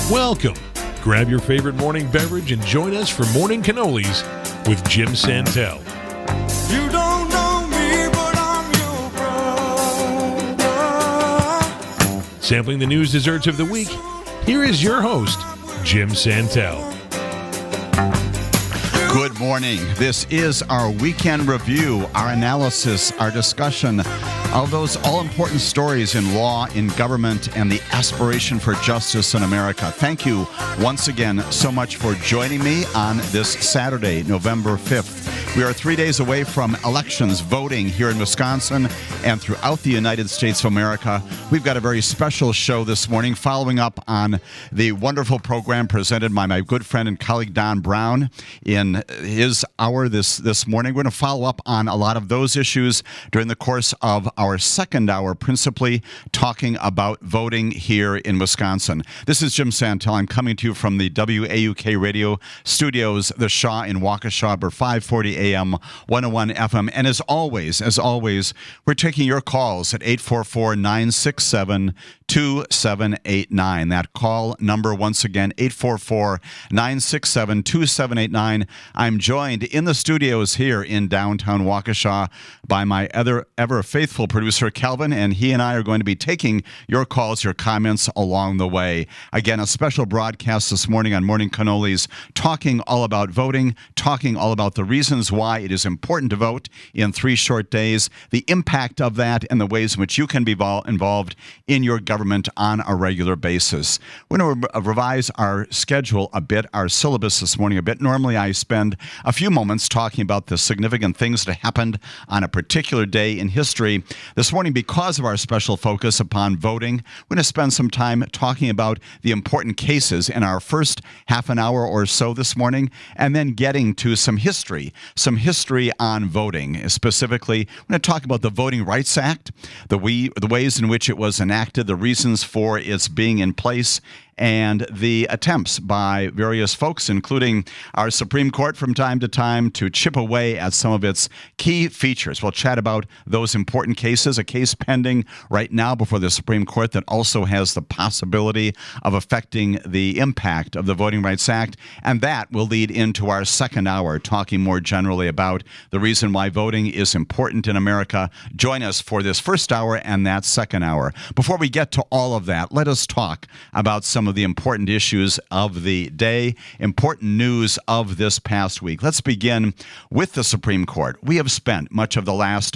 Welcome. Grab your favorite morning beverage and join us for Morning Cannolis with Jim Santel. You don't know me, but I'm your brother. Sampling the news desserts of the week, here is your host, Jim Santel. Good morning. This is our weekend review, our analysis, our discussion of those all-important stories in law, in government, and the aspiration for justice in America. Thank you once again so much for joining me on this Saturday, November 5th. We are 3 days away from elections, voting here in Wisconsin and throughout the United States of America. We've got a very special show this morning following up on the wonderful program presented by my good friend and colleague Don Brown in his hour this morning. We're going to follow up on a lot of those issues during the course of our second hour, principally talking about voting here in Wisconsin. This is Jim Santel. I'm coming to you from the WAUK radio studios, the Shaw in Waukesha, 540 AM, 101 FM. And as always, we're taking your calls at 844-967-2789. That call number, once again, 844-967-2789. I'm joined in the studios here in downtown Waukesha by my ever faithful producer, Calvin, and he and I are going to be taking your calls, your comments along the way. Again, a special broadcast this morning on Morning Cannolis, talking all about voting, talking all about the reasons why it is important to vote in 3 short days, the impact of that, and the ways in which you can be involved in your government on a regular basis. We're going to revise our schedule a bit, our syllabus this morning a bit. Normally, I spend a few moments talking about the significant things that happened on a particular day in history. This morning, because of our special focus upon voting, we're going to spend some time talking about the important cases in our first half an hour or so this morning, and then getting to some history on voting. Specifically, we're going to talk about the Voting Rights Act, the ways in which it was enacted, the reasons for its being in place, and the attempts by various folks, including our Supreme Court from time to time, to chip away at some of its key features. We'll chat about those important cases, a case pending right now before the Supreme Court that also has the possibility of affecting the impact of the Voting Rights Act, and that will lead into our second hour, talking more generally about the reason why voting is important in America. Join us for this first hour and that second hour. Before we get to all of that, let us talk about some of the important issues of the day, important news of this past week. Let's begin with the Supreme Court. We have spent much of the last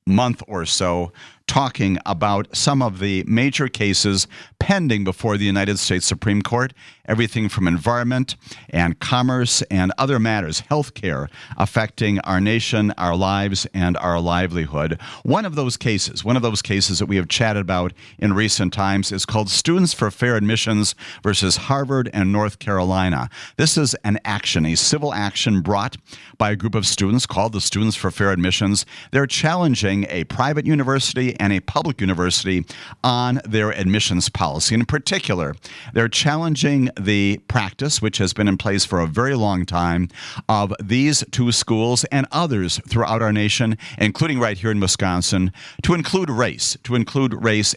month or so talking about some of the major cases pending before the United States Supreme Court, everything from environment and commerce and other matters, healthcare, affecting our nation, our lives, and our livelihood. One of those cases that we have chatted about in recent times is called Students for Fair Admissions versus Harvard and North Carolina. This is an action, a civil action brought by a group of students called the Students for Fair Admissions. They're challenging a private university and a public university on their admissions policy. In particular, they're challenging the practice, which has been in place for a very long time, of these 2 schools and others throughout our nation, including right here in Wisconsin, to include race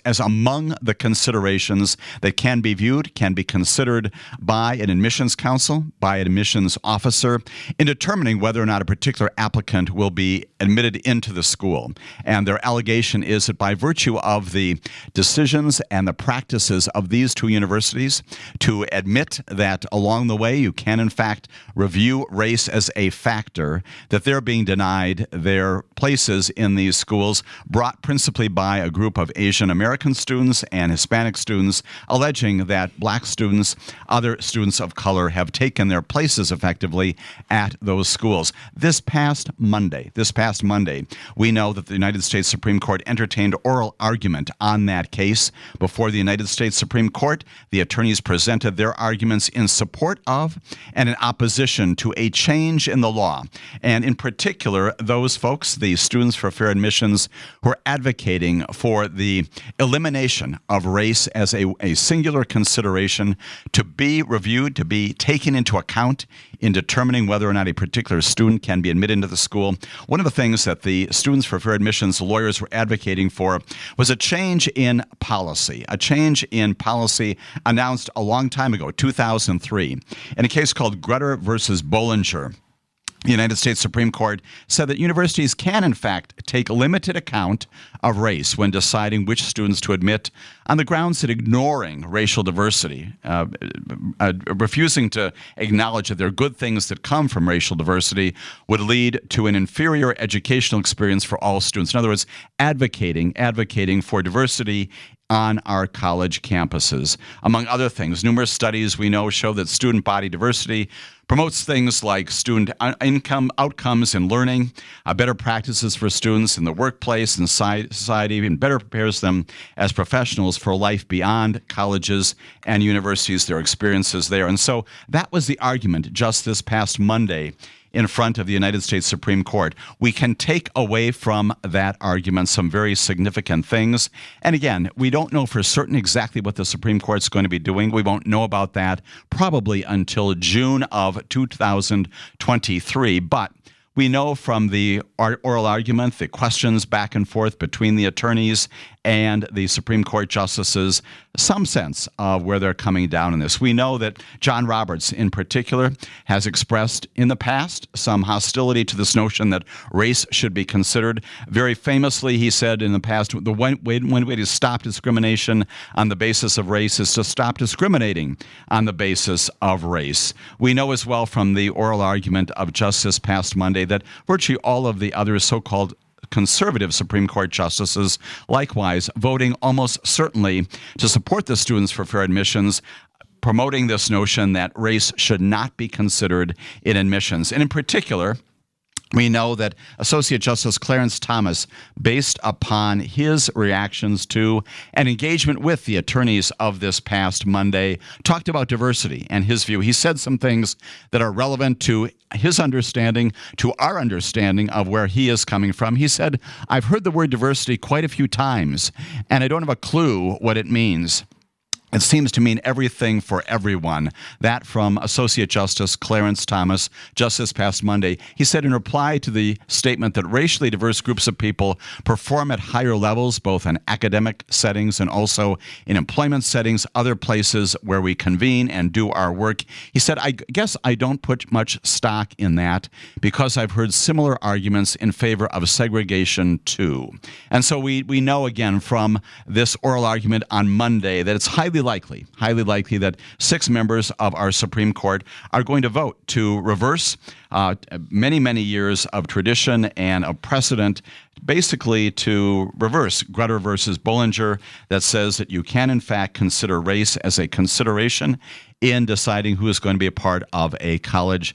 as among the considerations that can be considered by an admissions council, by an admissions officer, in determining whether or not a particular applicant will be admitted into the school. And their allegation is that by virtue of the decisions and the practices of these 2 universities to admit that along the way you can in fact review race as a factor, that they're being denied their places in these schools, brought principally by a group of Asian American students and Hispanic students, alleging that black students, other students of color, have taken their places effectively at those schools. This past Monday, we know that the United States Supreme Court entertained oral argument on that case before the United States Supreme Court. The attorneys presented their arguments in support of and in opposition to a change in the law. And in particular, those folks, the Students for Fair Admissions, who are advocating for the elimination of race as a singular consideration to be reviewed, to be taken into account in determining whether or not a particular student can be admitted into the school. One of the things that the Students for Fair admissions lawyers were advocating for was a change in policy, announced a long time ago, 2003, in a case called Grutter versus Bollinger. The United States Supreme Court said that universities can, in fact, take limited account of race when deciding which students to admit on the grounds that ignoring racial diversity, refusing to acknowledge that there are good things that come from racial diversity, would lead to an inferior educational experience for all students. In other words, advocating for diversity on our college campuses. Among other things, numerous studies we know show that student body diversity promotes things like student income outcomes in learning, better practices for students in the workplace and society, and better prepares them as professionals for life beyond colleges and universities, their experiences there. And so that was the argument just this past Monday in front of the United States Supreme Court. We can take away from that argument some very significant things. And again, we don't know for certain exactly what the Supreme Court's going to be doing. We won't know about that probably until June of 2023. But we know from the oral argument, the questions back and forth between the attorneys and the Supreme Court justices, some sense of where they're coming down in this. We know that John Roberts, in particular, has expressed in the past some hostility to this notion that race should be considered. Very famously, he said in the past, the one way to stop discrimination on the basis of race is to stop discriminating on the basis of race. We know as well from the oral argument of just this past Monday that virtually all of the other so-called conservative Supreme Court justices, likewise, voting almost certainly to support the Students for Fair Admissions, promoting this notion that race should not be considered in admissions. And in particular, we know that Associate Justice Clarence Thomas, based upon his reactions to and engagement with the attorneys of this past Monday, talked about diversity and his view. He said some things that are relevant to his understanding, to our understanding of where he is coming from. He said, "I've heard the word diversity quite a few times, and I don't have a clue what it means. It seems to mean everything for everyone." That from Associate Justice Clarence Thomas just this past Monday. He said in reply to the statement that racially diverse groups of people perform at higher levels, both in academic settings and also in employment settings, other places where we convene and do our work. He said, "I guess I don't put much stock in that because I've heard similar arguments in favor of segregation too." And so we know again from this oral argument on Monday that it's highly likely that 6 members of our Supreme Court are going to vote to reverse many years of tradition and of precedent, basically to reverse Grutter versus Bollinger, that says that you can in fact consider race as a consideration in deciding who is going to be a part of a college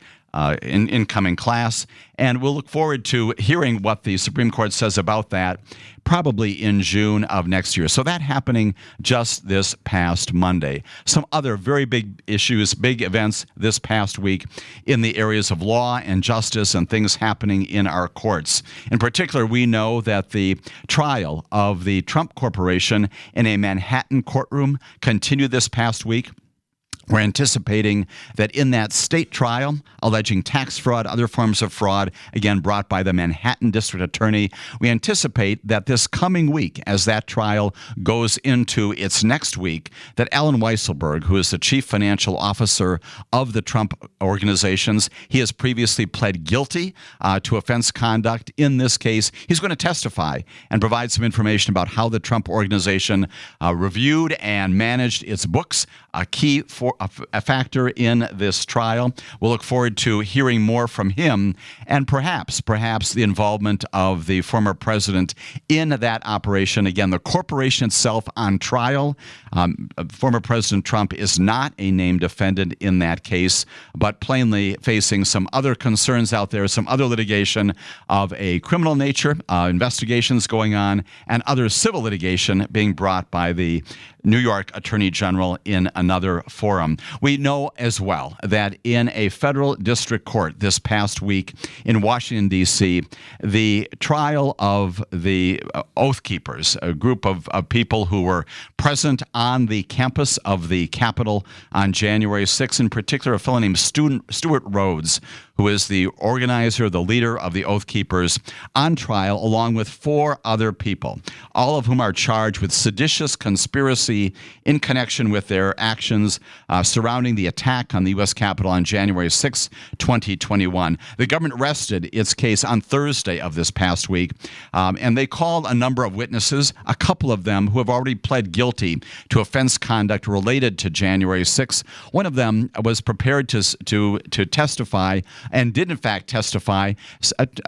incoming class. And we'll look forward to hearing what the Supreme Court says about that probably in June of next year. So that happening just this past Monday. Some other very big issues, big events this past week in the areas of law and justice and things happening in our courts. In particular, we know that the trial of the Trump Corporation in a Manhattan courtroom continued this past week. We're anticipating that in that state trial alleging tax fraud, other forms of fraud, again brought by the Manhattan District Attorney, we anticipate that this coming week, as that trial goes into its next week, that Alan Weisselberg, who is the chief financial officer of the Trump organizations, he has previously pled guilty to offense conduct. In this case, he's going to testify and provide some information about how the Trump organization reviewed and managed its books, a key a factor in this trial. We'll look forward to hearing more from him and perhaps the involvement of the former president in that operation. Again, the corporation itself on trial. Former President Trump is not a named defendant in that case, but plainly facing some other concerns out there, some other litigation of a criminal nature, investigations going on, and other civil litigation being brought by the New York Attorney General in another forum. We know as well that in a federal district court this past week in Washington, D.C., the trial of the Oath Keepers, a group of people who were present on the campus of the Capitol on January 6th, in particular a fellow named Stuart Rhodes, who is the organizer, the leader of the Oath Keepers, on trial along with 4 other people, all of whom are charged with seditious conspiracy in connection with their actions surrounding the attack on the U.S. Capitol on January 6, 2021. The government rested its case on Thursday of this past week, and they called a number of witnesses, a couple of them who have already pled guilty to offense conduct related to January 6. One of them was prepared to testify and did in fact testify,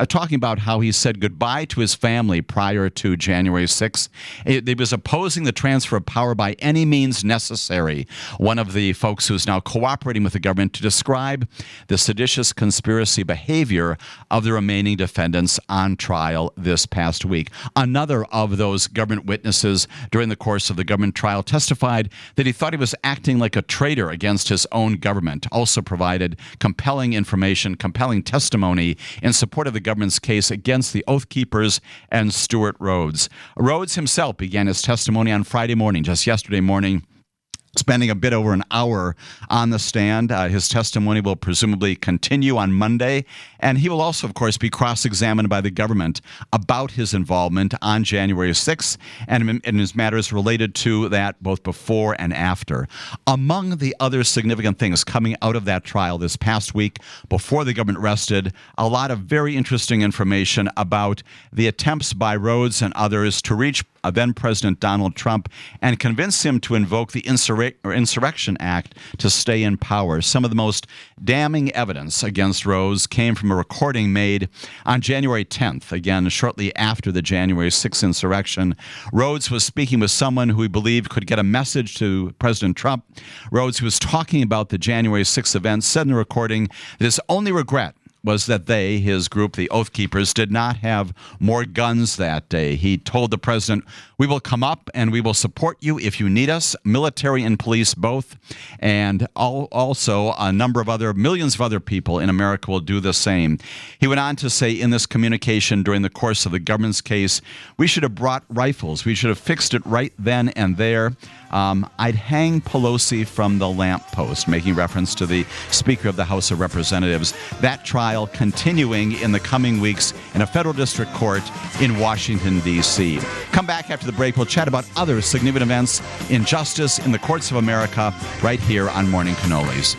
talking about how he said goodbye to his family prior to January 6. He was opposing the transfer of power by any means necessary. One of the folks who's now cooperating with the government to describe the seditious conspiracy behavior of the remaining defendants on trial this past week. Another of those government witnesses during the course of the government trial testified that he thought he was acting like a traitor against his own government, also provided compelling information, compelling testimony in support of the government's case against the Oath Keepers and Stewart Rhodes. Rhodes himself began his testimony on Friday morning, just yesterday morning, spending a bit over an hour on the stand. His testimony will presumably continue on Monday, and he will also, of course, be cross-examined by the government about his involvement on January 6th and in his matters related to that both before and after. Among the other significant things coming out of that trial this past week before the government rested, a lot of very interesting information about the attempts by Rhodes and others to reach then-President Donald Trump and convince him to invoke the Insurrection Act to stay in power. Some of the most damning evidence against Rhodes came from a recording made on January 10th, again, shortly after the January 6th insurrection. Rhodes was speaking with someone who he believed could get a message to President Trump. Rhodes, who was talking about the January 6th event, said in the recording that his only regret was that they, his group, the Oath Keepers, did not have more guns that day. He told the president, "We will come up and we will support you if you need us, military and police both, and also a number of millions of other people in America will do the same." He went on to say in this communication during the course of the government's case, "We should have brought rifles. We should have fixed it right then and there. I'd hang Pelosi from the lamppost," making reference to the Speaker of the House of Representatives. That trial continuing in the coming weeks in a federal district court in Washington, D.C. Come back after the break. We'll chat about other significant events in justice in the courts of America right here on Morning Cannolis.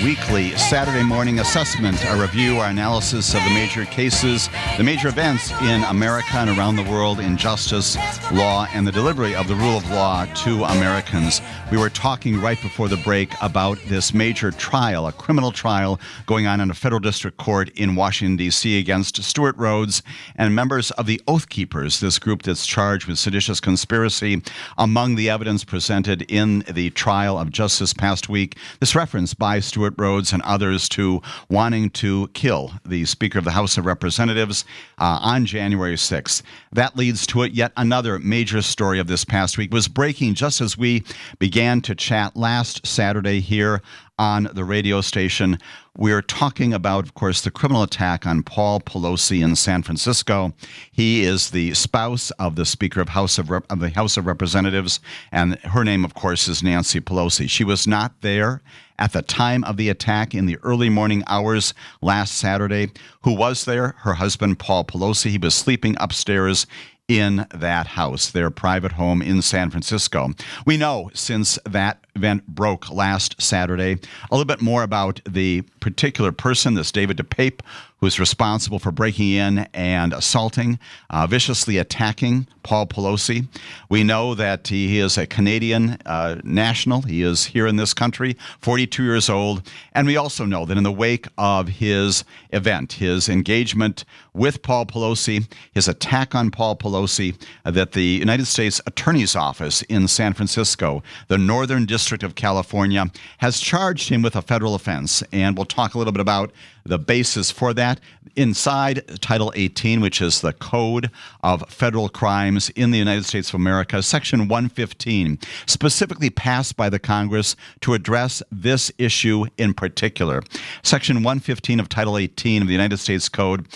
Weekly Saturday morning assessment, a review, our analysis of the major cases, the major events in America and around the world in justice, law, and the delivery of the rule of law to Americans. We were talking right before the break about this major trial, a criminal trial going on in a federal district court in Washington, D.C. against Stewart Rhodes and members of the Oath Keepers, this group that's charged with seditious conspiracy. Among the evidence presented in the trial of just this past week, this reference by Stewart Rhodes and others to wanting to kill the Speaker of the House of Representatives on January 6th. That leads to it. Yet another major story of this past week was breaking just as we began to chat last Saturday here on the radio station. We're talking about, of course, the criminal attack on Paul Pelosi in San Francisco. He is the spouse of the Speaker of the House of Representatives, and her name, of course, is Nancy Pelosi. She was not there at the time of the attack in the early morning hours last Saturday. Who was there? Her husband, Paul Pelosi. He was sleeping upstairs in that house, their private home in San Francisco. We know since that event broke last Saturday a little bit more about the particular person, this David DePape, who's responsible for breaking in and assaulting, viciously attacking Paul Pelosi. We know that he is a Canadian national. He is here in this country, 42 years old. And we also know that in the wake of his event, his engagement with Paul Pelosi, his attack on Paul Pelosi, that the United States Attorney's Office in San Francisco, the Northern District of California, has charged him with a federal offense. And we'll talk a little bit about the basis for that. Inside Title 18, which is the Code of Federal Crimes in the United States of America, Section 115, specifically passed by the Congress to address this issue in particular. Section 115 of Title 18 of the United States Code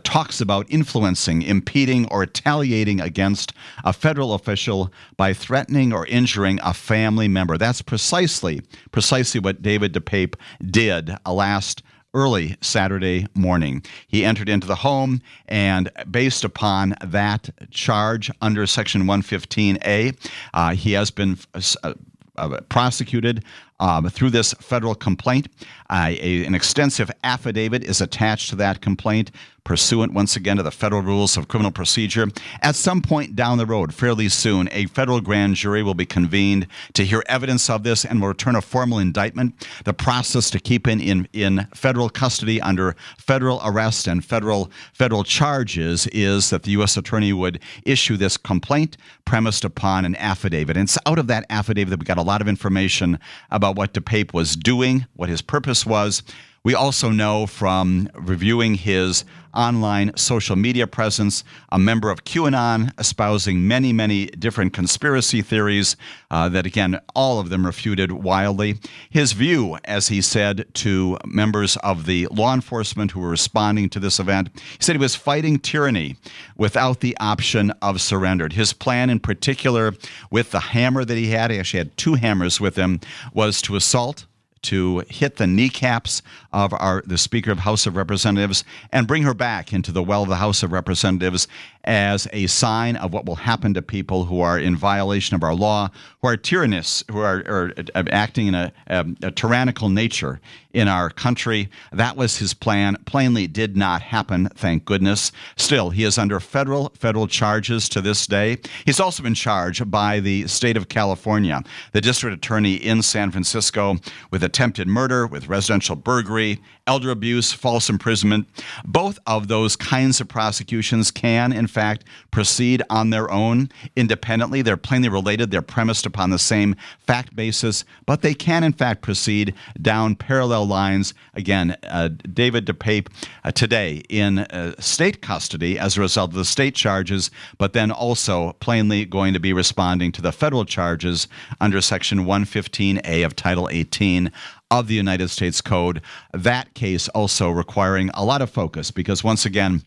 talks about influencing, impeding, or retaliating against a federal official by threatening or injuring a family member. That's precisely what David DePape did last early Saturday morning. He entered into the home, and based upon that charge under Section 115A, he has been prosecuted through this federal complaint. An extensive affidavit is attached to that complaint, pursuant once again to the federal rules of criminal procedure. At some point down the road, fairly soon, a federal grand jury will be convened to hear evidence of this and will return a formal indictment. The process to keep in federal custody under federal arrest and federal charges is that the U.S. Attorney would issue this complaint premised upon an affidavit. And it's out of that affidavit that we got a lot of information about what DePape was doing, what his purpose was. We also know from reviewing his online social media presence, a member of QAnon, espousing many, many different conspiracy theories that, again, all of them refuted wildly. His view, as he said to members of the law enforcement who were responding to this event, he said he was fighting tyranny without the option of surrender. His plan in particular with the hammer that he actually had two hammers with him, was to assault, to hit the kneecaps of the Speaker of House of Representatives and bring her back into the well of the House of Representatives as a sign of what will happen to people who are in violation of our law, who are tyrannous, who are acting in a tyrannical nature in our country. That was his plan. Plainly did not happen, thank goodness. Still, he is under federal charges to this day. He's also been charged by the state of California, the district attorney in San Francisco, with attempted murder, with residential burglary, elder abuse, false imprisonment. Both of those kinds of prosecutions can, in fact, proceed on their own independently. They're plainly related. They're premised upon the same fact basis, but they can, in fact, proceed down parallel lines. Again, David DePape today in state custody as a result of the state charges, but then also plainly going to be responding to the federal charges under Section 115A of Title 18 of the United States Code. That case also requiring a lot of focus because, once again,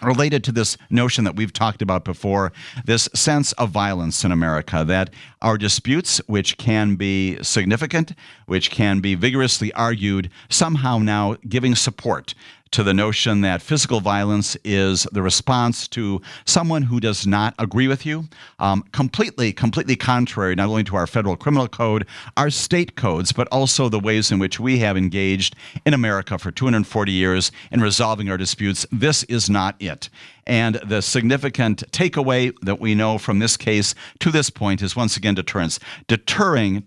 related to this notion that we've talked about before, this sense of violence in America, that our disputes, which can be significant, which can be vigorously argued, somehow now giving support to the notion that physical violence is the response to someone who does not agree with you, completely contrary not only to our federal criminal code, our state codes, but also the ways in which we have engaged in America for 240 years in resolving our disputes. This is not it. And the significant takeaway that we know from this case to this point is, once again, deterrence. Deterring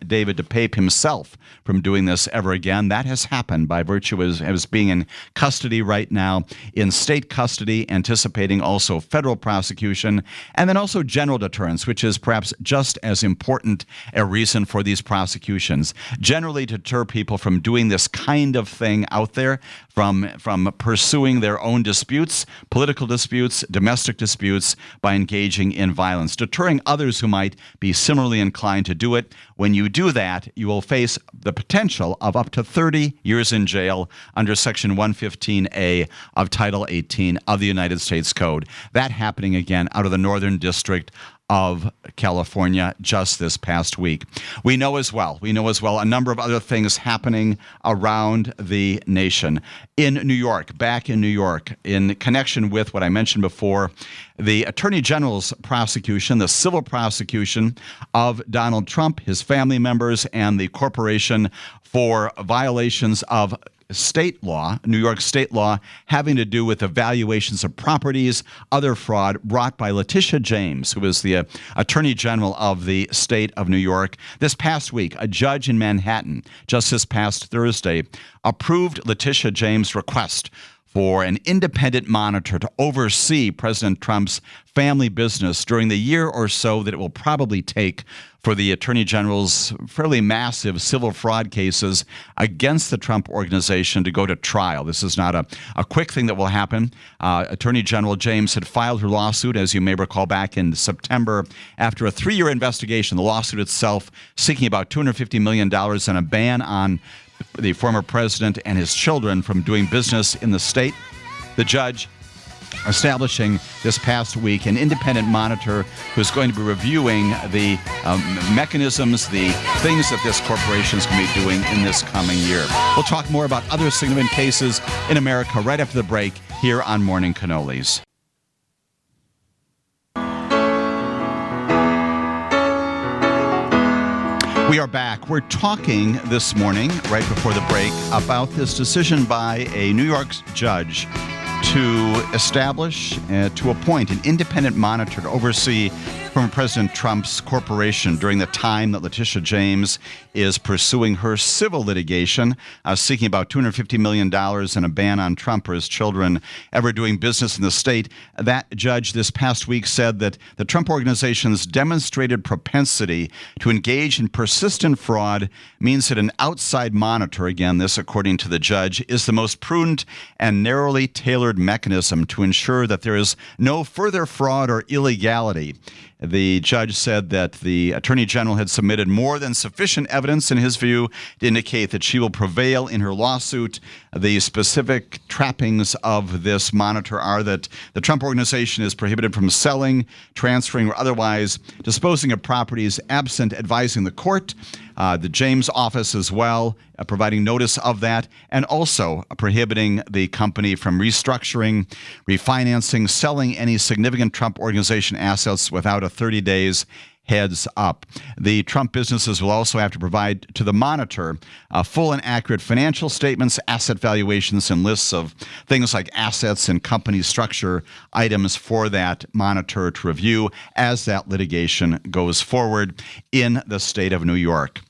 David DePape himself from doing this ever again. That has happened by virtue of his being in custody right now, in state custody, anticipating also federal prosecution, and then also general deterrence, which is perhaps just as important a reason for these prosecutions. Generally deter people from doing this kind of thing out there, from pursuing their own disputes, political disputes, domestic disputes, by engaging in violence, deterring others who might be similarly inclined to do it. When you do that, you will face the potential of up to 30 years in jail under Section 115A of Title 18 of the United States Code. That happening again out of the Northern District of California just this past week. We know as well a number of other things happening around the nation. In New York, back in New York, in connection with what I mentioned before, the Attorney General's prosecution, the civil prosecution of Donald Trump, his family members, and the corporation for violations of state law, New York state law, having to do with evaluations of properties, other fraud brought by Letitia James, who is the Attorney General of the state of New York. This past week, a judge in Manhattan, just this past Thursday, approved Letitia James' request for an independent monitor to oversee President Trump's family business during the year or so that it will probably take for the Attorney General's fairly massive civil fraud cases against the Trump organization to go to trial. This is not a quick thing that will happen. Attorney General James had filed her lawsuit, as you may recall, back in September after a 3-year investigation. The lawsuit itself seeking about $250 million and a ban on the former president and his children from doing business in the state. The judge establishing this past week an independent monitor who's going to be reviewing the mechanisms, the things that this corporation is going to be doing in this coming year. We'll talk more about other significant cases in America right after the break here on Morning Cannolis. We are back. We're talking this morning, right before the break, about this decision by a New York judge to establish, to appoint an independent monitor to oversee former President Trump's corporation during the time that Letitia James is pursuing her civil litigation, seeking about $250 million and a ban on Trump or his children ever doing business in the state. That judge this past week said that the Trump organization's demonstrated propensity to engage in persistent fraud means that an outside monitor, again, this according to the judge, is the most prudent and narrowly tailored mechanism to ensure that there is no further fraud or illegality. The judge said that the Attorney General had submitted more than sufficient evidence, in his view, to indicate that she will prevail in her lawsuit. The specific trappings of this monitor are that the Trump organization is prohibited from selling, transferring, or otherwise disposing of properties absent advising the court. The James office as well, providing notice of that, and also prohibiting the company from restructuring, refinancing, selling any significant Trump organization assets without a 30 days heads up. The Trump businesses will also have to provide to the monitor full and accurate financial statements, asset valuations, and lists of things like assets and company structure items for that monitor to review as that litigation goes forward in the state of New York.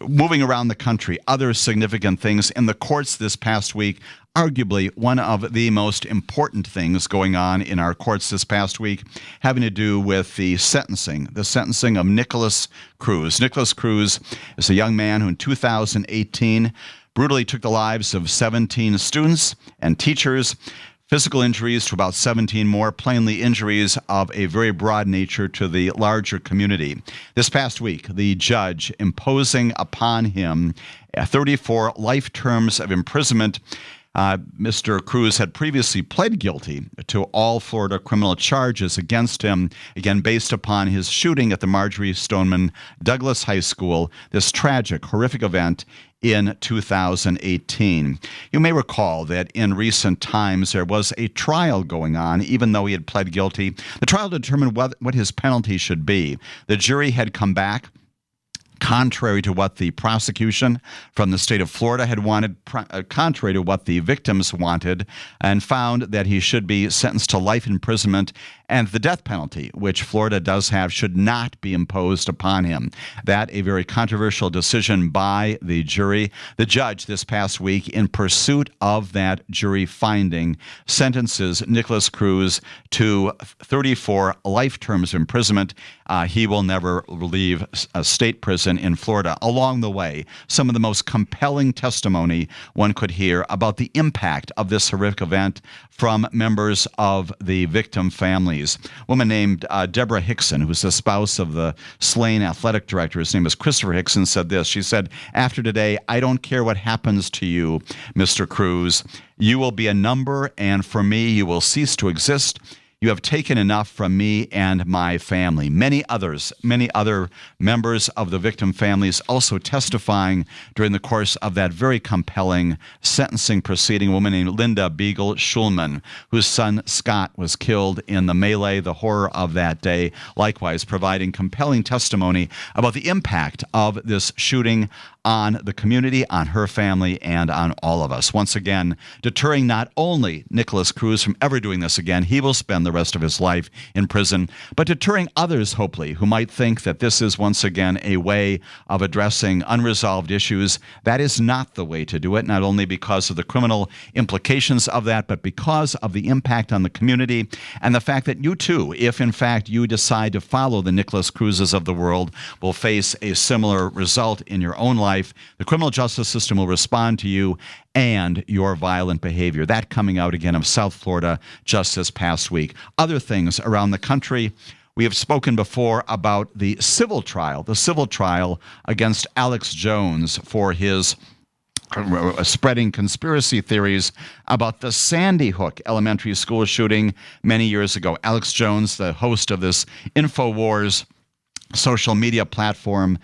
Moving around the country, other significant things in the courts this past week. Arguably, one of the most important things going on in our courts this past week having to do with the sentencing of Nicholas Cruz. Nicholas Cruz is a young man who in 2018 brutally took the lives of 17 students and teachers. Physical injuries to about 17 more, plainly injuries of a very broad nature to the larger community. This past week, the judge imposing upon him 34 life terms of imprisonment. Mr. Cruz had previously pled guilty to all Florida criminal charges against him, again, based upon his shooting at the Marjorie Stoneman Douglas High School, this tragic, horrific event in 2018. You may recall that in recent times there was a trial going on, even though he had pled guilty. The trial determined what his penalty should be. The jury had come back contrary to what the prosecution from the state of Florida had wanted, contrary to what the victims wanted, and found that he should be sentenced to life imprisonment, and the death penalty, which Florida does have, should not be imposed upon him. That a very controversial decision by the jury. The judge this past week, in pursuit of that jury finding, sentences Nicholas Cruz to 34 life terms of imprisonment. He will never leave a state prison in Florida. Along the way, some of the most compelling testimony one could hear about the impact of this horrific event from members of the victim families. A woman named Deborah Hickson, who's the spouse of the slain athletic director, his name is Christopher Hickson, said this. She said, "After today, I don't care what happens to you, Mr. Cruz. You will be a number, and for me, you will cease to exist. You have taken enough from me and my family." Many other members of the victim families also testifying during the course of that very compelling sentencing proceeding. A woman named Linda Beagle Schulman, whose son Scott was killed in the melee, the horror of that day, likewise providing compelling testimony about the impact of this shooting on the community, on her family, and on all of us. Once again, deterring not only Nicholas Cruz from ever doing this again, he will spend the rest of his life in prison, but deterring others, hopefully, who might think that this is once again a way of addressing unresolved issues. That is not the way to do it, not only because of the criminal implications of that, but because of the impact on the community and the fact that you too, if in fact you decide to follow the Nicholas Cruzes of the world, will face a similar result in your own life. The criminal justice system will respond to you and your violent behavior. That coming out again of South Florida just this past week. Other things around the country. We have spoken before about the civil trial against Alex Jones for his spreading conspiracy theories about the Sandy Hook elementary school shooting many years ago. Alex Jones, the host of this InfoWars social media platform,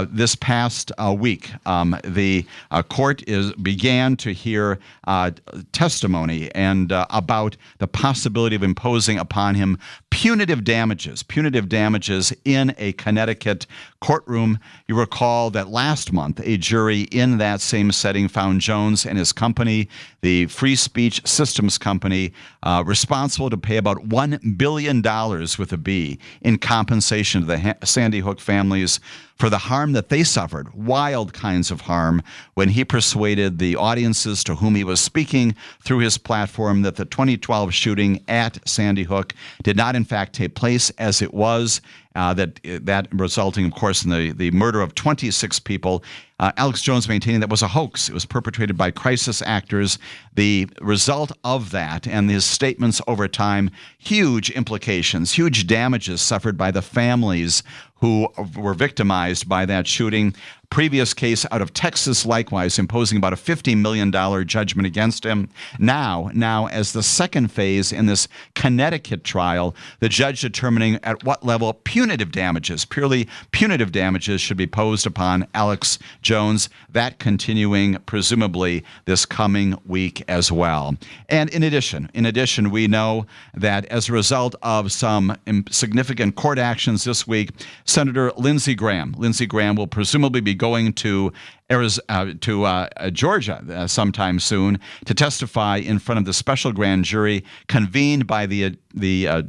this past week, the court began to hear testimony and about the possibility of imposing upon him punitive damages in a Connecticut courtroom. You recall that last month, a jury in that same setting found Jones and his company, the Free Speech Systems Company, responsible to pay about $1 billion with a B in compensation to the Sandy Hook families for the harm that they suffered, wild kinds of harm, when he persuaded the audiences to whom he was speaking through his platform that the 2012 shooting at Sandy Hook did not in fact take place as it was, that resulting, of course, in the murder of 26 people. Alex Jones maintaining that was a hoax. It was perpetrated by crisis actors. The result of that and his statements over time, huge implications, huge damages suffered by the families who were victimized by that shooting. Previous case out of Texas, likewise, imposing about a $50 million judgment against him. Now, as the second phase in this Connecticut trial, the judge determining at what level punitive damages, purely punitive damages, should be posed upon Alex Jones. That continuing, presumably, this coming week as well. And in addition, we know that as a result of some significant court actions this week, Senator Lindsey Graham will presumably be going to Georgia sometime soon to testify in front of the special grand jury convened by the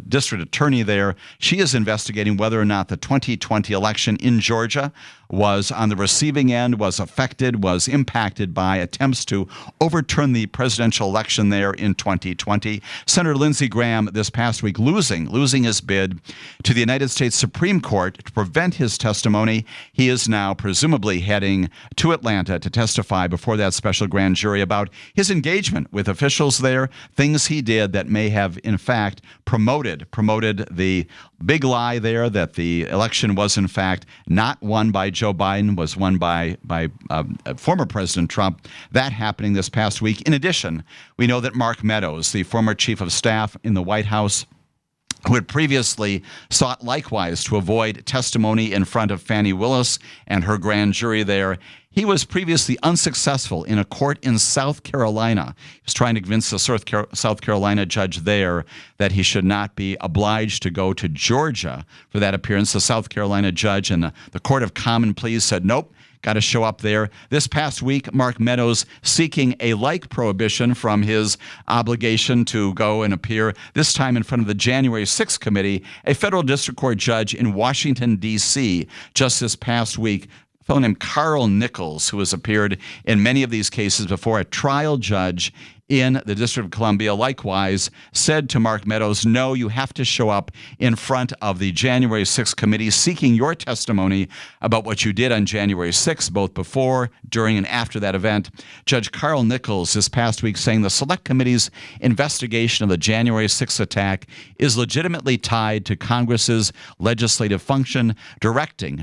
district attorney there. She is investigating whether or not the 2020 election in Georgia was on the receiving end, was affected, was impacted by attempts to overturn the presidential election there in 2020. Senator Lindsey Graham this past week losing his bid to the United States Supreme Court to prevent his testimony. He is now presumably heading to Atlanta to testify before that special grand jury about his engagement with officials there, things he did that may have in fact promoted the big lie there that the election was in fact not won by Joe Biden, was won by former President Trump. That happening this past week. In addition, we know that Mark Meadows, the former chief of staff in the White House, who had previously sought likewise to avoid testimony in front of Fani Willis and her grand jury there, he was previously unsuccessful in a court in South Carolina. He was trying to convince the South Carolina judge there that he should not be obliged to go to Georgia for that appearance. The South Carolina judge and the Court of Common Pleas said, nope, got to show up there. This past week, Mark Meadows seeking a like prohibition from his obligation to go and appear, this time in front of the January 6th committee, a federal district court judge in Washington, D.C., just this past week. A fellow named Carl Nichols, who has appeared in many of these cases before, a trial judge in the District of Columbia, likewise said to Mark Meadows, no, you have to show up in front of the January 6th committee seeking your testimony about what you did on January 6th, both before, during, and after that event. Judge Carl Nichols this past week saying the Select Committee's investigation of the January 6th attack is legitimately tied to Congress's legislative function, directing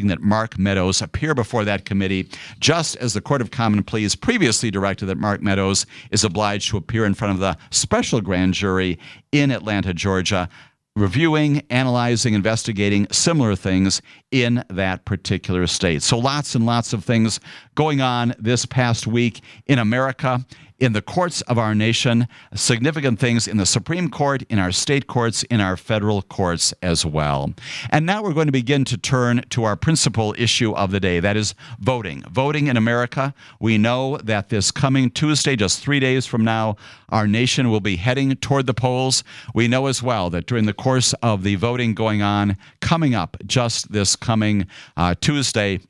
that Mark Meadows appear before that committee, just as the Court of Common Pleas previously directed that Mark Meadows is obliged to appear in front of the special grand jury in Atlanta, Georgia, reviewing, analyzing, investigating similar things in that particular state. So lots and lots of things going on this past week in America. in the courts of our nation, significant things in the Supreme Court, in our state courts, in our federal courts as well. And now we're going to begin to turn to our principal issue of the day, that is voting. Voting in America. We know that this coming Tuesday, just 3 days from now, our nation will be heading toward the polls. We know as well that during the course of the voting going on, coming up just this coming Tuesday,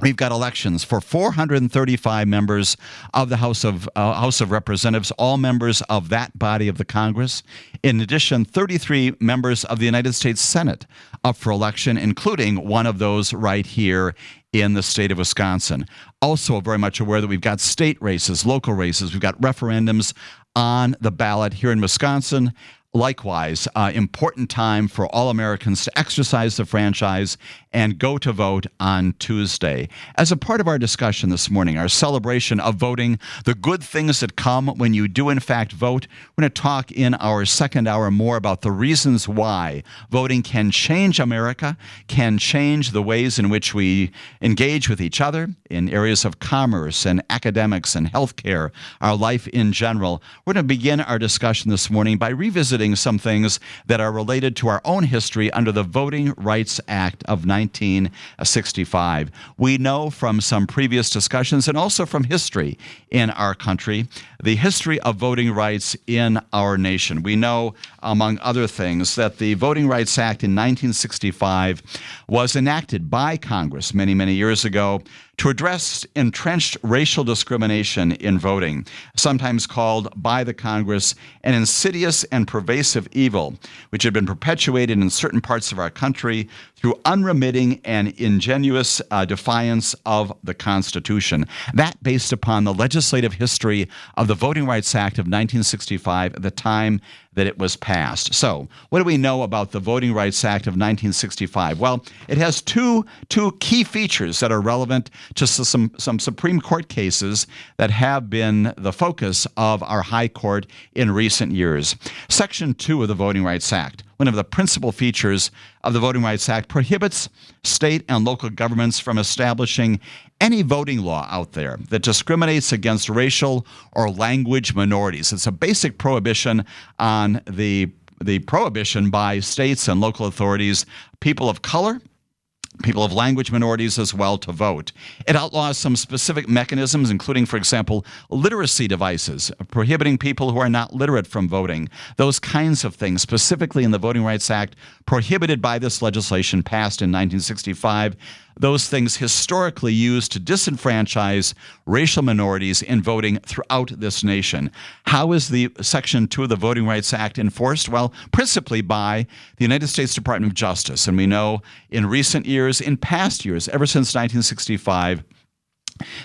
we've got elections for 435 members of the House of Representatives, all members of that body of the Congress. In addition, 33 members of the United States Senate up for election, including one of those right here in the state of Wisconsin. Also very much aware that we've got state races, local races, we've got referendums on the ballot here in Wisconsin. Likewise, important time for all Americans to exercise the franchise and go to vote on Tuesday. As a part of our discussion this morning, our celebration of voting, the good things that come when you do in fact vote, we're going to talk in our second hour more about the reasons why voting can change America, can change the ways in which we engage with each other in areas of commerce and academics and healthcare, our life in general. We're going to begin our discussion this morning by revisiting some things that are related to our own history under the Voting Rights Act of 1965. We know from some previous discussions and also from history in our country, the history of voting rights in our nation. We know, among other things, that the Voting Rights Act in 1965 was enacted by Congress many, many years ago to address entrenched racial discrimination in voting, sometimes called by the Congress an insidious and pervasive evil, which had been perpetuated in certain parts of our country through unremitting and ingenuous defiance of the Constitution. That based upon the legislative history of the Voting Rights Act of 1965 at the time that it was passed. So, what do we know about the Voting Rights Act of 1965? Well, it has two key features that are relevant to some Supreme Court cases that have been the focus of our High Court in recent years. Section 2 of the Voting Rights Act, one of the principal features of the Voting Rights Act, prohibits state and local governments from establishing any voting law out there that discriminates against racial or language minorities. It's a basic prohibition on the prohibition by states and local authorities, people of color, people of language minorities as well, to vote. It outlaws some specific mechanisms, including, for example, literacy devices, prohibiting people who are not literate from voting. Those kinds of things, specifically in the Voting Rights Act, prohibited by this legislation passed in 1965. Those things historically used to disenfranchise racial minorities in voting throughout this nation. How is the Section 2 of the Voting Rights Act enforced? Well, principally by the United States Department of Justice. And we know in recent years, in past years, ever since 1965,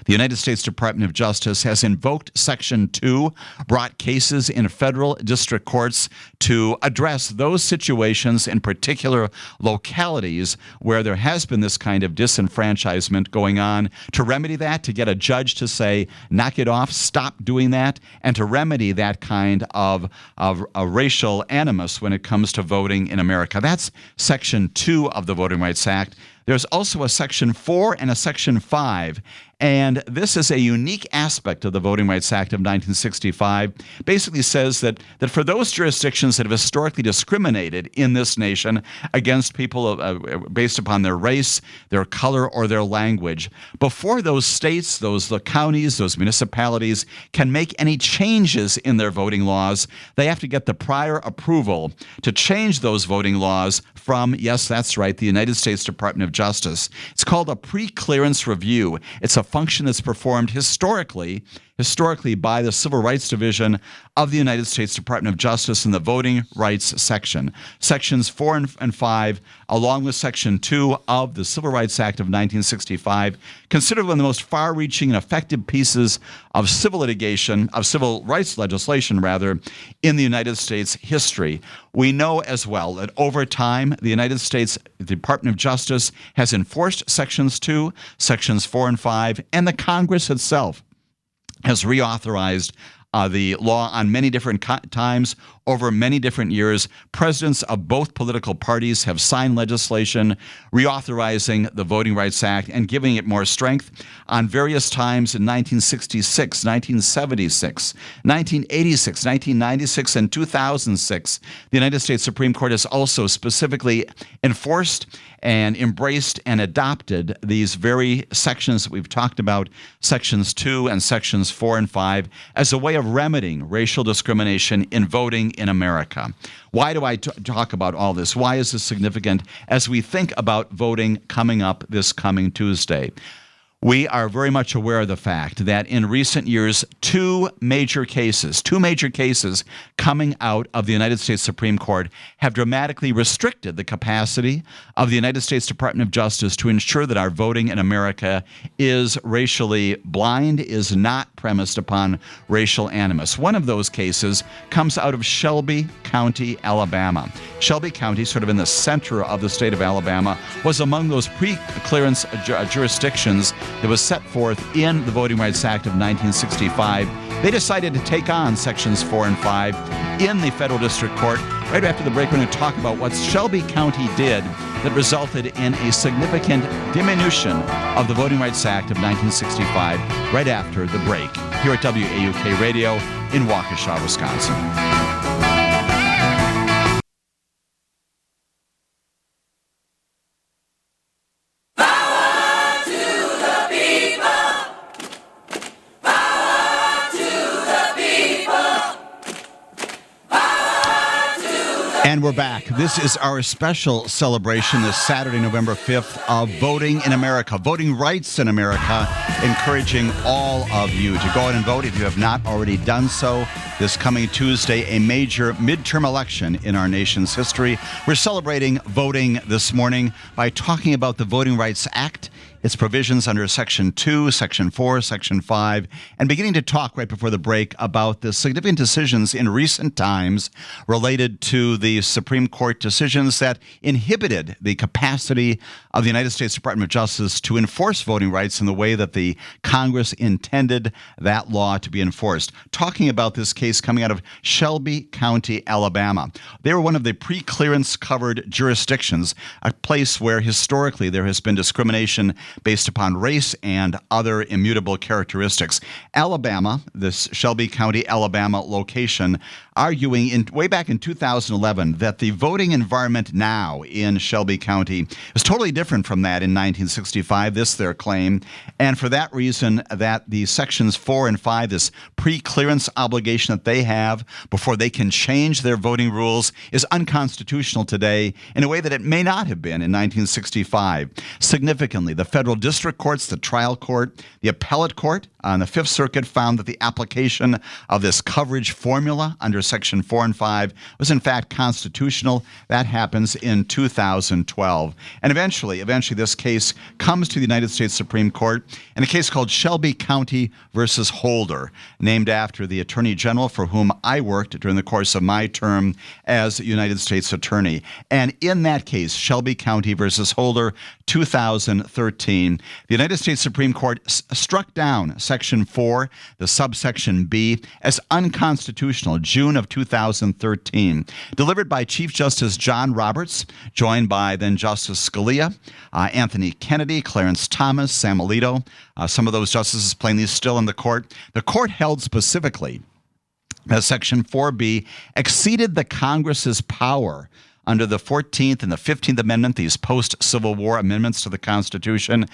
the United States Department of Justice has invoked Section 2, brought cases in federal district courts to address those situations, in particular localities where there has been this kind of disenfranchisement going on, to remedy that, to get a judge to say, knock it off, stop doing that, and to remedy that kind of a racial animus when it comes to voting in America. That's Section 2 of the Voting Rights Act. There's also a Section 4 and a Section 5, and this is a unique aspect of the Voting Rights Act of 1965. Basically says that for those jurisdictions that have historically discriminated in this nation against people based upon their race, their color, or their language, before those states, those counties, those municipalities can make any changes in their voting laws, they have to get the prior approval to change those voting laws from, yes, that's right, the United States Department of Justice. It's called a pre-clearance review. It's a function that's performed historically by the Civil Rights Division of the United States Department of Justice in the Voting Rights section. Sections 4 and 5, along with Section 2 of the Civil Rights Act of 1965, considered one of the most far-reaching and effective pieces of civil rights legislation, in the United States history. We know as well that over time, the United States Department of Justice has enforced Sections 2, Sections 4 and 5, and the Congress itself has reauthorized the law on many different times over many different years. Presidents of both political parties have signed legislation reauthorizing the Voting Rights Act and giving it more strength. On various times in 1966, 1976, 1986, 1996, and 2006, the United States Supreme Court has also specifically enforced and embraced and adopted these very sections that we've talked about, sections 2 and sections 4 and 5, as a way of remedying racial discrimination in voting in America. Why do I talk about all this? Why is this significant as we think about voting coming up this coming Tuesday? We are very much aware of the fact that in recent years, two major cases coming out of the United States Supreme Court have dramatically restricted the capacity of the United States Department of Justice to ensure that our voting in America is racially blind, is not premised upon racial animus. One of those cases comes out of Shelby County, Alabama. Shelby County, sort of in the center of the state of Alabama, was among those pre-clearance jurisdictions that was set forth in the Voting Rights Act of 1965. They decided to take on sections 4 and 5 in the federal district court. Right after the break, we're going to talk about what Shelby County did that resulted in a significant diminution of the Voting Rights Act of 1965 right after the break here at WAUK Radio in Waukesha, Wisconsin. And we're back. This is our special celebration this Saturday, November 5th, of voting in America, voting rights in America, encouraging all of you to go out and vote if you have not already done so. This coming Tuesday, a major midterm election in our nation's history. We're celebrating voting this morning by talking about the Voting Rights Act, its provisions under Section 2, Section 4, Section 5, and beginning to talk right before the break about the significant decisions in recent times related to the Supreme Court decisions that inhibited the capacity of the United States Department of Justice to enforce voting rights in the way that the Congress intended that law to be enforced. Talking about this case coming out of Shelby County, Alabama. They were one of the pre-clearance covered jurisdictions, a place where historically there has been discrimination based upon race and other immutable characteristics. Alabama, this Shelby County, Alabama location, arguing way back in 2011 that the voting environment now in Shelby County is totally different from that in 1965, this their claim, and for that reason that the sections 4 and 5, this pre-clearance obligation that they have before they can change their voting rules, is unconstitutional today in a way that it may not have been in 1965. Significantly, the federal district courts, the trial court, the appellate court on the Fifth Circuit found that the application of this coverage formula under Section 4 and 5 was in fact constitutional. That happens in 2012. And eventually this case comes to the United States Supreme Court in a case called Shelby County versus Holder, named after the Attorney General for whom I worked during the course of my term as United States Attorney. And in that case, Shelby County versus Holder, 2013, the United States Supreme Court struck down Section 4, the subsection B, as unconstitutional, June of 2013. Delivered by Chief Justice John Roberts, joined by then Justice Scalia, Anthony Kennedy, Clarence Thomas, Sam Alito, some of those justices plainly still in the court. The court held specifically that Section 4B exceeded the Congress's power under the 14th and the 15th Amendment, these post-Civil War amendments to the Constitution,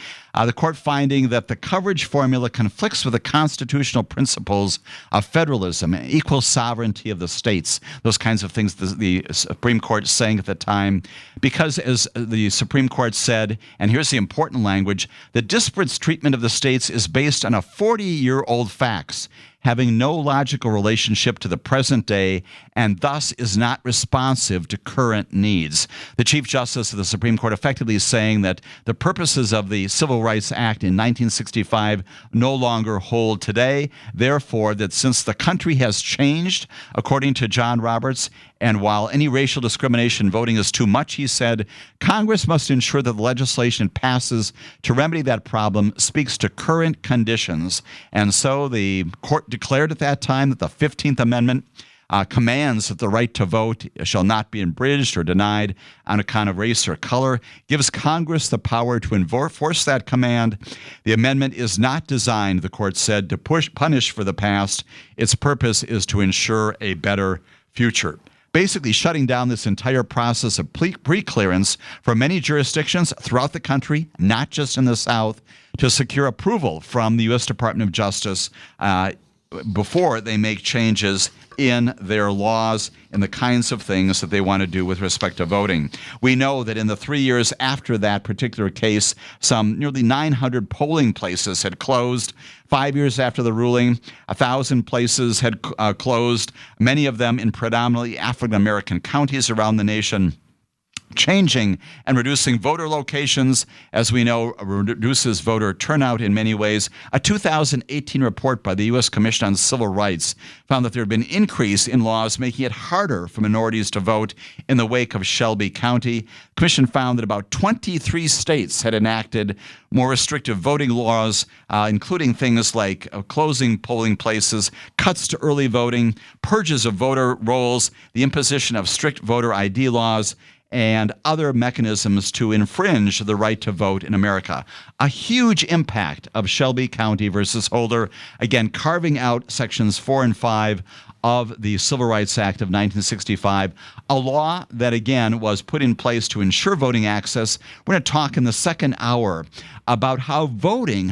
the court finding that the coverage formula conflicts with the constitutional principles of federalism and equal sovereignty of the states, those kinds of things the Supreme Court saying at the time, because as the Supreme Court said, and here's the important language, the disparate treatment of the states is based on a 40-year-old facts having no logical relationship to the present day and thus is not responsive to current needs. The Chief Justice of the Supreme Court effectively is saying that the purposes of the Civil Rights Act in 1965 no longer hold today, therefore that since the country has changed, according to John Roberts, and while any racial discrimination voting is too much, he said, Congress must ensure that the legislation passes to remedy that problem speaks to current conditions. And so the court declared at that time that the 15th Amendment commands that the right to vote shall not be abridged or denied on account of race or color, gives Congress the power to enforce that command. The amendment is not designed, the court said, to punish for the past. Its purpose is to ensure a better future. Basically shutting down this entire process of pre-clearance for many jurisdictions throughout the country, not just in the South, to secure approval from the U.S. Department of Justice before they make changes in their laws and the kinds of things that they want to do with respect to voting. We know that in the 3 years after that particular case, some nearly 900 polling places had closed. 5 years after the ruling, 1,000 places had closed, many of them in predominantly African-American counties around the nation. Changing and reducing voter locations, as we know, reduces voter turnout in many ways. A 2018 report by the U.S. Commission on Civil Rights found that there had been an increase in laws making it harder for minorities to vote in the wake of Shelby County. The Commission found that about 23 states had enacted more restrictive voting laws, including things like closing polling places, cuts to early voting, purges of voter rolls, the imposition of strict voter ID laws, and other mechanisms to infringe the right to vote in America. A huge impact of Shelby County versus Holder, again, carving out sections 4 and 5 of the Civil Rights Act of 1965, a law that, again, was put in place to ensure voting access. We're going to talk in the second hour about how voting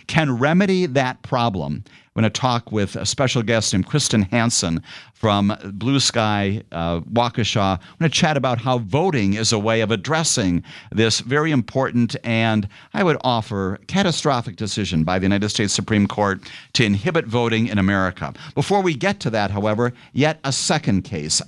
can remedy that problem. We're going to talk with a special guest named Kristen Hansen from Blue Sky, Waukesha. We're going to chat about how voting is a way of addressing this very important and, I would offer, catastrophic decision by the United States Supreme Court to inhibit voting in America. Before we get to that, however, yet a second case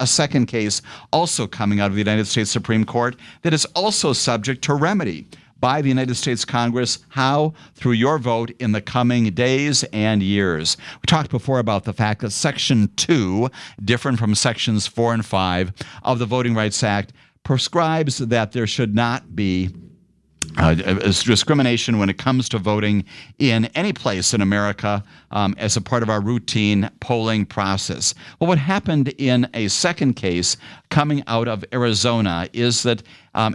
also coming out of the United States Supreme Court that is also subject to remedy by the United States Congress. How? Through your vote in the coming days and years. We talked before about the fact that Section 2, different from Sections 4 and 5 of the Voting Rights Act, prescribes that there should not be discrimination when it comes to voting in any place in America as a part of our routine polling process. Well, what happened in a second case coming out of Arizona is that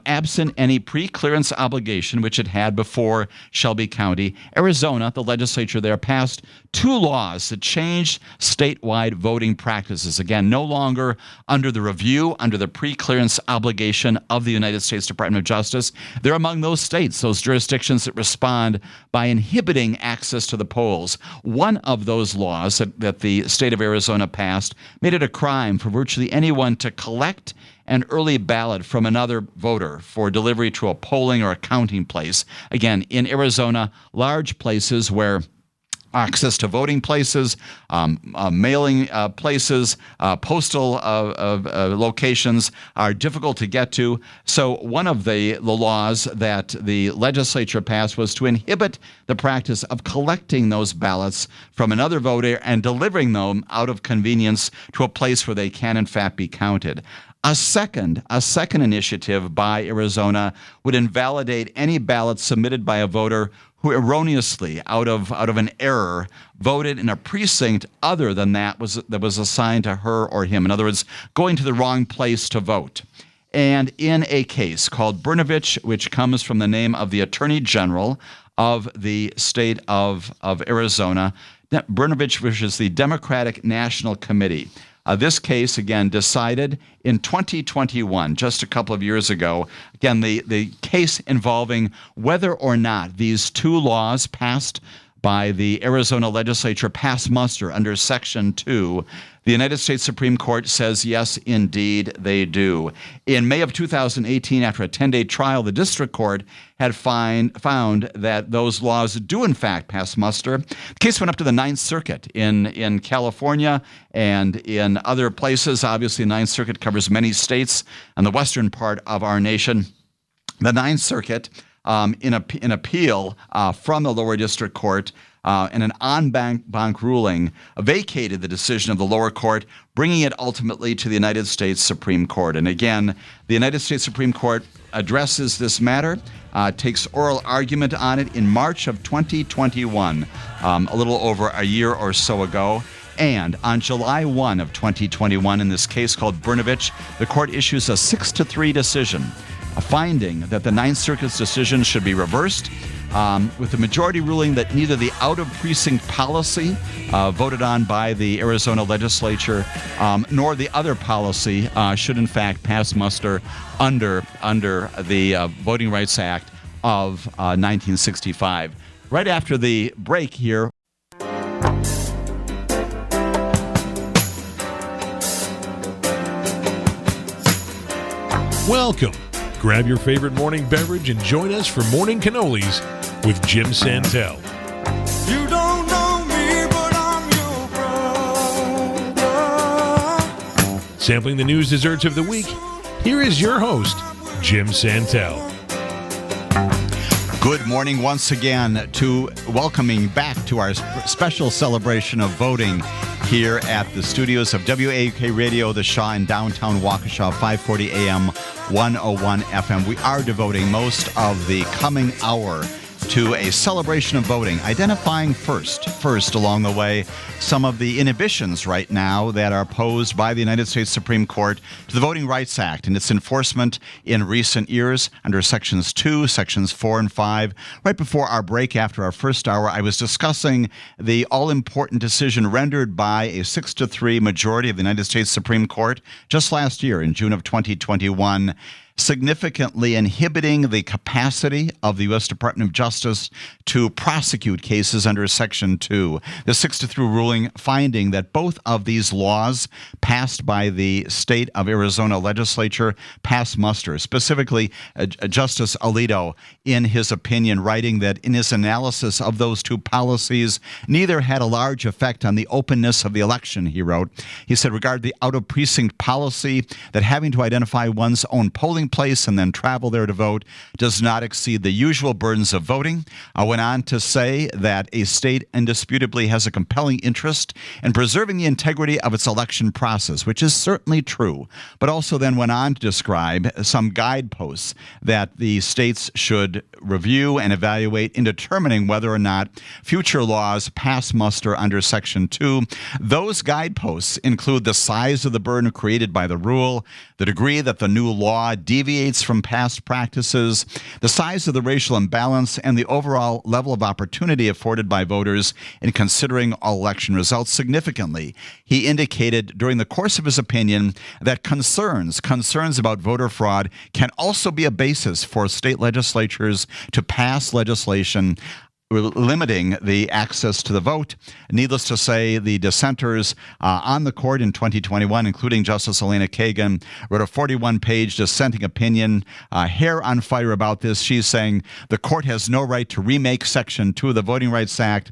absent any pre-clearance obligation, which it had before Shelby County, Arizona, the legislature there, passed 2 laws that changed statewide voting practices. Again, no longer under the review, under the pre-clearance obligation of the United States Department of Justice. They're among those states, those jurisdictions that respond by inhibiting access to the polls. One of those laws that the state of Arizona passed made it a crime for virtually anyone to collect an early ballot from another voter for delivery to a polling or a counting place. Again, in Arizona, large places where access to voting places, mailing places, postal locations are difficult to get to. So one of the laws that the legislature passed was to inhibit the practice of collecting those ballots from another voter and delivering them out of convenience to a place where they can, in fact, be counted. A second initiative by Arizona would invalidate any ballot submitted by a voter who erroneously, out of an error, voted in a precinct other than that was assigned to her or him. In other words, going to the wrong place to vote. And in a case called Brnovich, which comes from the name of the Attorney General of the state of Arizona, Brnovich, which is the Democratic National Committee. This case, again, decided in 2021, just a couple of years ago. Again, the case involving whether or not these 2 laws passed by the Arizona legislature pass muster under Section 2. The United States Supreme Court says, yes, indeed, they do. In May of 2018, after a 10-day trial, the district court had found that those laws do, in fact, pass muster. The case went up to the Ninth Circuit in California and in other places. Obviously, the Ninth Circuit covers many states on the western part of our nation. The Ninth Circuit, in appeal from the lower district court, and an en banc ruling, vacated the decision of the lower court, bringing it ultimately to the United States Supreme Court. And again, the United States Supreme Court addresses this matter, takes oral argument on it in March of 2021, a little over a year or so ago. And on July 1 of 2021, in this case called Brnovich, the court issues a 6-3 decision, a finding that the Ninth Circuit's decision should be reversed, with the majority ruling that neither the out-of-precinct policy voted on by the Arizona legislature nor the other policy should in fact pass muster under the Voting Rights Act of 1965. Right after the break here. Welcome. Grab your favorite morning beverage and join us for Morning Cannolis with Jim Santel. You don't know me, but I'm your brother. Sampling the news desserts of the week, here is your host, Jim Santel. Good morning once again to welcoming back to our special celebration of voting here at the studios of WAUK Radio, The Shaw in downtown Waukesha, 540 AM, 101 FM. We are devoting most of the coming hour to a celebration of voting, identifying first along the way some of the inhibitions right now that are posed by the United States Supreme Court to the Voting Rights Act and its enforcement in recent years under Sections 2, Sections 4, and 5. Right before our break, after our first hour, I was discussing the all-important decision rendered by a 6-3 majority of the United States Supreme Court just last year in June of 2021, significantly inhibiting the capacity of the U.S. Department of Justice to prosecute cases under Section 2. The 6-3 ruling finding that both of these laws passed by the state of Arizona legislature pass muster. Specifically, Justice Alito, in his opinion, writing that in his analysis of those two policies, neither had a large effect on the openness of the election, he wrote. He said, regard the out-of-precinct policy that having to identify one's own polling place and then travel there to vote does not exceed the usual burdens of voting. I went on to say that a state indisputably has a compelling interest in preserving the integrity of its election process, which is certainly true, but also then went on to describe some guideposts that the states should review and evaluate in determining whether or not future laws pass muster under Section 2. Those guideposts include the size of the burden created by the rule, the degree that the new law deviates from past practices, the size of the racial imbalance, and the overall level of opportunity afforded by voters in considering all election results. Significantly, he indicated during the course of his opinion that concerns about voter fraud can also be a basis for state legislatures to pass legislation limiting the access to the vote. Needless to say, the dissenters on the court in 2021, including Justice Elena Kagan, wrote a 41-page dissenting opinion, hair on fire about this. She's saying the court has no right to remake Section 2 of the Voting Rights Act.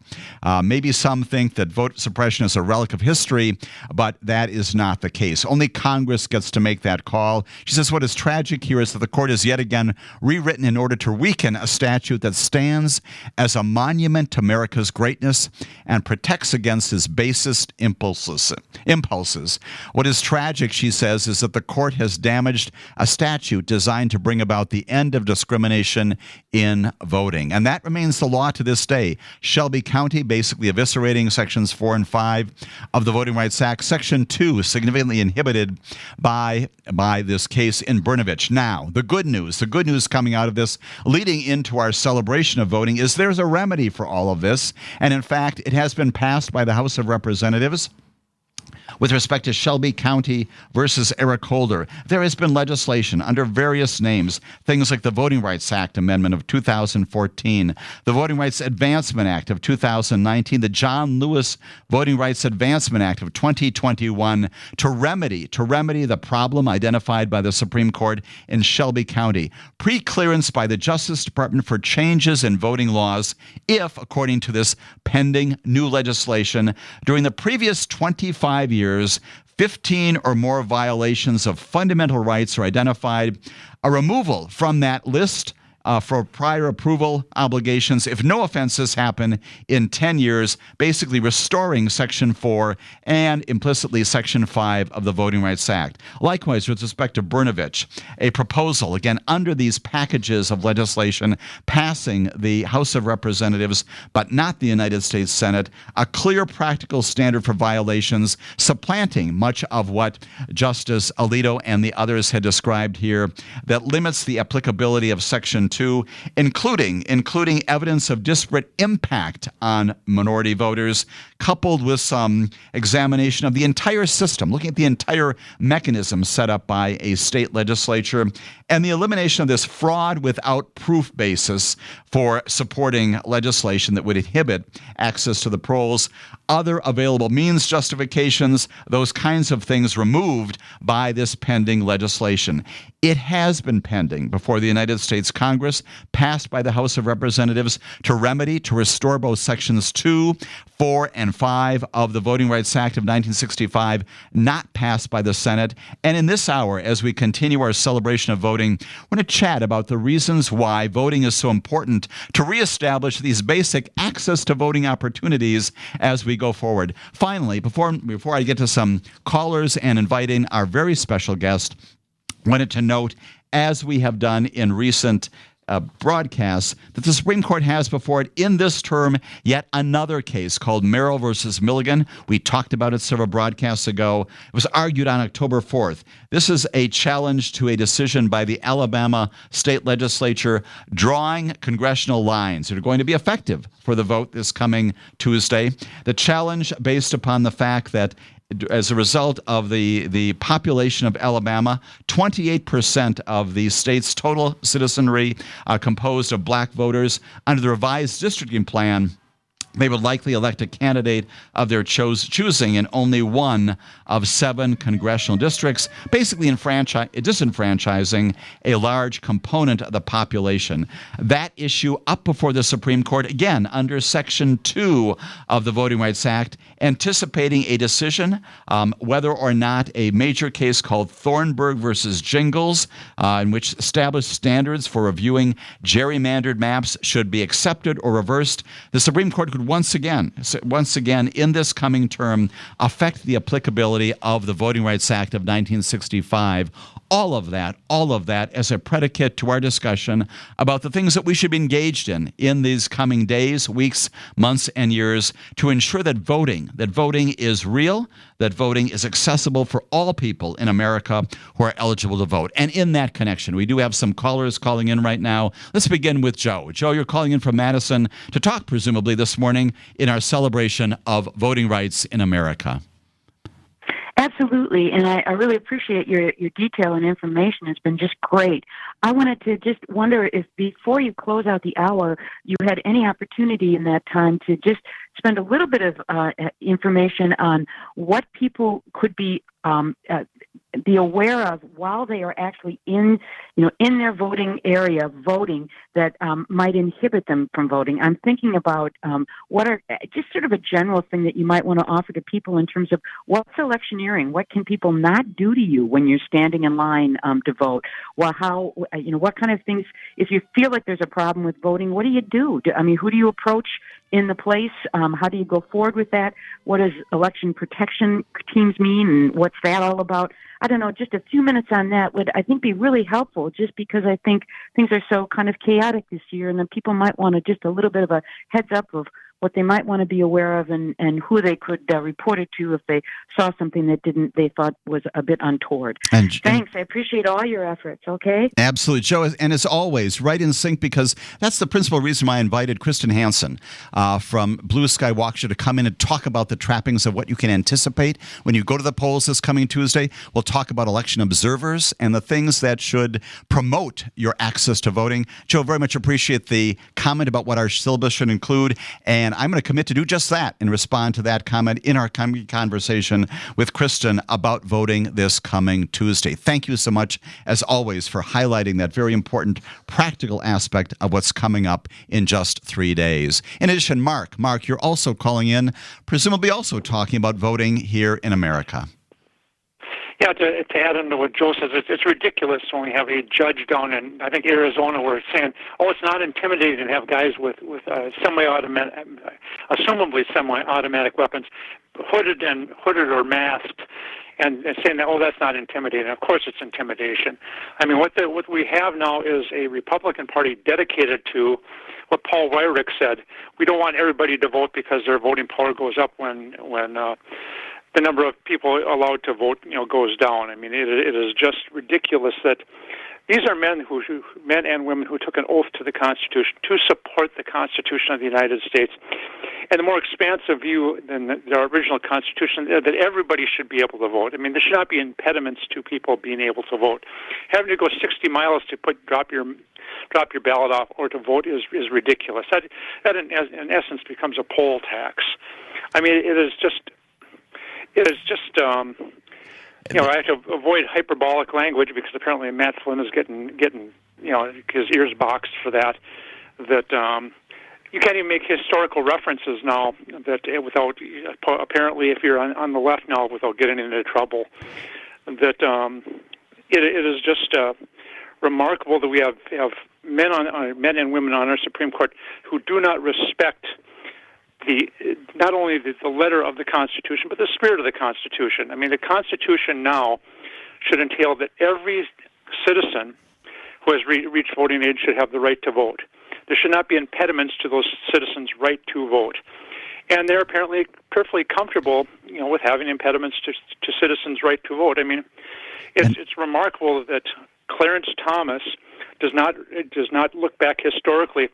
Maybe some think that vote suppression is a relic of history, but that is not the case. Only Congress gets to make that call. She says what is tragic here is that the court has yet again rewritten in order to weaken a statute that stands as a monument to America's greatness and protects against his basest impulses. What is tragic, she says, is that the court has damaged a statute designed to bring about the end of discrimination in voting. And that remains the law to this day. Shelby County basically eviscerating Sections 4 and 5 of the Voting Rights Act. Section 2 significantly inhibited by this case in Brnovich. Now, the good news coming out of this, leading into our celebration of voting, is there's a remedy for all of this, and in fact, it has been passed by the House of Representatives. With respect to Shelby County versus Eric Holder, there has been legislation under various names, things like the Voting Rights Act Amendment of 2014, the Voting Rights Advancement Act of 2019, the John Lewis Voting Rights Advancement Act of 2021, to remedy the problem identified by the Supreme Court in Shelby County. Pre-clearance by the Justice Department for changes in voting laws if, according to this pending new legislation, during the previous 25 years, 15 or more violations of fundamental rights are identified, a removal from that list for prior approval obligations if no offenses happen in 10 years, basically restoring Section 4 and implicitly Section 5 of the Voting Rights Act. Likewise, with respect to Brnovich, a proposal, again, under these packages of legislation passing the House of Representatives, but not the United States Senate, a clear practical standard for violations, supplanting much of what Justice Alito and the others had described here, that limits the applicability of Section 2, including evidence of disparate impact on minority voters, coupled with some examination of the entire system, looking at the entire mechanism set up by a state legislature, and the elimination of this fraud without proof basis for supporting legislation that would inhibit access to the polls, other available means justifications, those kinds of things removed by this pending legislation. It has been pending before the United States Congress, passed by the House of Representatives to remedy, to restore both Sections 2, 4, and 5 of the Voting Rights Act of 1965, not passed by the Senate. And in this hour, as we continue our celebration of voting, we're going to chat about the reasons why voting is so important to reestablish these basic access to voting opportunities as we go forward. Finally, before I get to some callers and inviting our very special guest, wanted to note, as we have done in recent broadcasts, that the Supreme Court has before it in this term yet another case called Merrill versus Milligan. We talked about it several broadcasts ago. It was argued on October 4th. This is a challenge to a decision by the Alabama state legislature drawing congressional lines that are going to be effective for the vote this coming Tuesday. The challenge based upon the fact that as a result of the population of Alabama, 28% of the state's total citizenry are composed of black voters. Under the revised districting plan, they would likely elect a candidate of their choosing in only one of 7 congressional districts, basically disenfranchising a large component of the population. That issue up before the Supreme Court, again, under Section 2 of the Voting Rights Act, anticipating a decision whether or not a major case called Thornburg versus Jingles, in which established standards for reviewing gerrymandered maps should be accepted or reversed. The Supreme Court could once again, in this coming term, affect the applicability of the Voting Rights Act of 1965. All of that as a predicate to our discussion about the things that we should be engaged in these coming days, weeks, months, and years to ensure that voting is real, that voting is accessible for all people in America who are eligible to vote. And in that connection, we do have some callers calling in right now. Let's begin with Joe. Joe, you're calling in from Madison to talk, presumably, this morning in our celebration of voting rights in America. Absolutely, and I really appreciate your detail and information. It's been just great. I wanted to just wonder if before you close out the hour, you had any opportunity in that time to just spend a little bit of information on what people could be aware of while they are actually in their voting area voting that might inhibit them from voting. I'm thinking about what are just sort of a general thing that you might want to offer to people in terms of what's electioneering. What can people not do to you when you're standing in line to vote? Well, what kind of things, if you feel like there's a problem with voting, what do you do? Who do you approach in the place? How do you go forward with that? What does election protection teams mean, and what's that all about? I don't know, just a few minutes on that would, I think, be really helpful, just because I think things are so kind of chaotic this year, and then people might want to just a little bit of a heads up of what they might want to be aware of and who they could report it to if they saw something that they thought was a bit untoward. Thanks. I appreciate all your efforts, okay? Absolutely, Joe. And as always, right in sync, because that's the principal reason why I invited Kristen Hansen from Blue Sky Waukesha to come in and talk about the trappings of what you can anticipate when you go to the polls this coming Tuesday. We'll talk about election observers and the things that should promote your access to voting. Joe, very much appreciate the comment about what our syllabus should include, and I'm going to commit to do just that and respond to that comment in our conversation with Kristen about voting this coming Tuesday. Thank you so much, as always, for highlighting that very important practical aspect of what's coming up in just 3 days. In addition, Mark, you're also calling in, presumably also talking about voting here in America. Yeah, to add on to what Joe says, it's ridiculous when we have a judge down in, I think, Arizona, where it's saying, oh, it's not intimidating to have guys with semi-automatic, assumably semi-automatic weapons, hooded or masked, and saying that, oh, that's not intimidating. Of course it's intimidation. I mean, what we have now is a Republican Party dedicated to what Paul Weyrich said. We don't want everybody to vote because their voting power goes up when the number of people allowed to vote, goes down. I mean, it is just ridiculous that these are men and women who took an oath to the Constitution to support the Constitution of the United States, and a more expansive view than the original Constitution that everybody should be able to vote. I mean, there should not be impediments to people being able to vote. Having to go 60 miles to drop your ballot off or to vote is ridiculous. That in essence becomes a poll tax. I mean, it is just. I have to avoid hyperbolic language because apparently Matt Flynn is getting his ears boxed for that. That you can't even make historical references now. That without apparently, if you're on the left now, without getting into trouble. That it is just remarkable that we have men and women on our Supreme Court who do not respect not only the letter of the Constitution, but the spirit of the Constitution. I mean, the Constitution now should entail that every citizen who has reached voting age should have the right to vote. There should not be impediments to those citizens' right to vote. And they're apparently perfectly comfortable, with having impediments to citizens' right to vote. I mean, it's remarkable that Clarence Thomas does not look back historically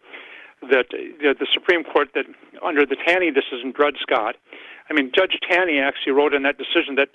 that the Supreme Court, that under the Taney decision, Dred Scott, I mean, Judge Taney actually wrote in that decision that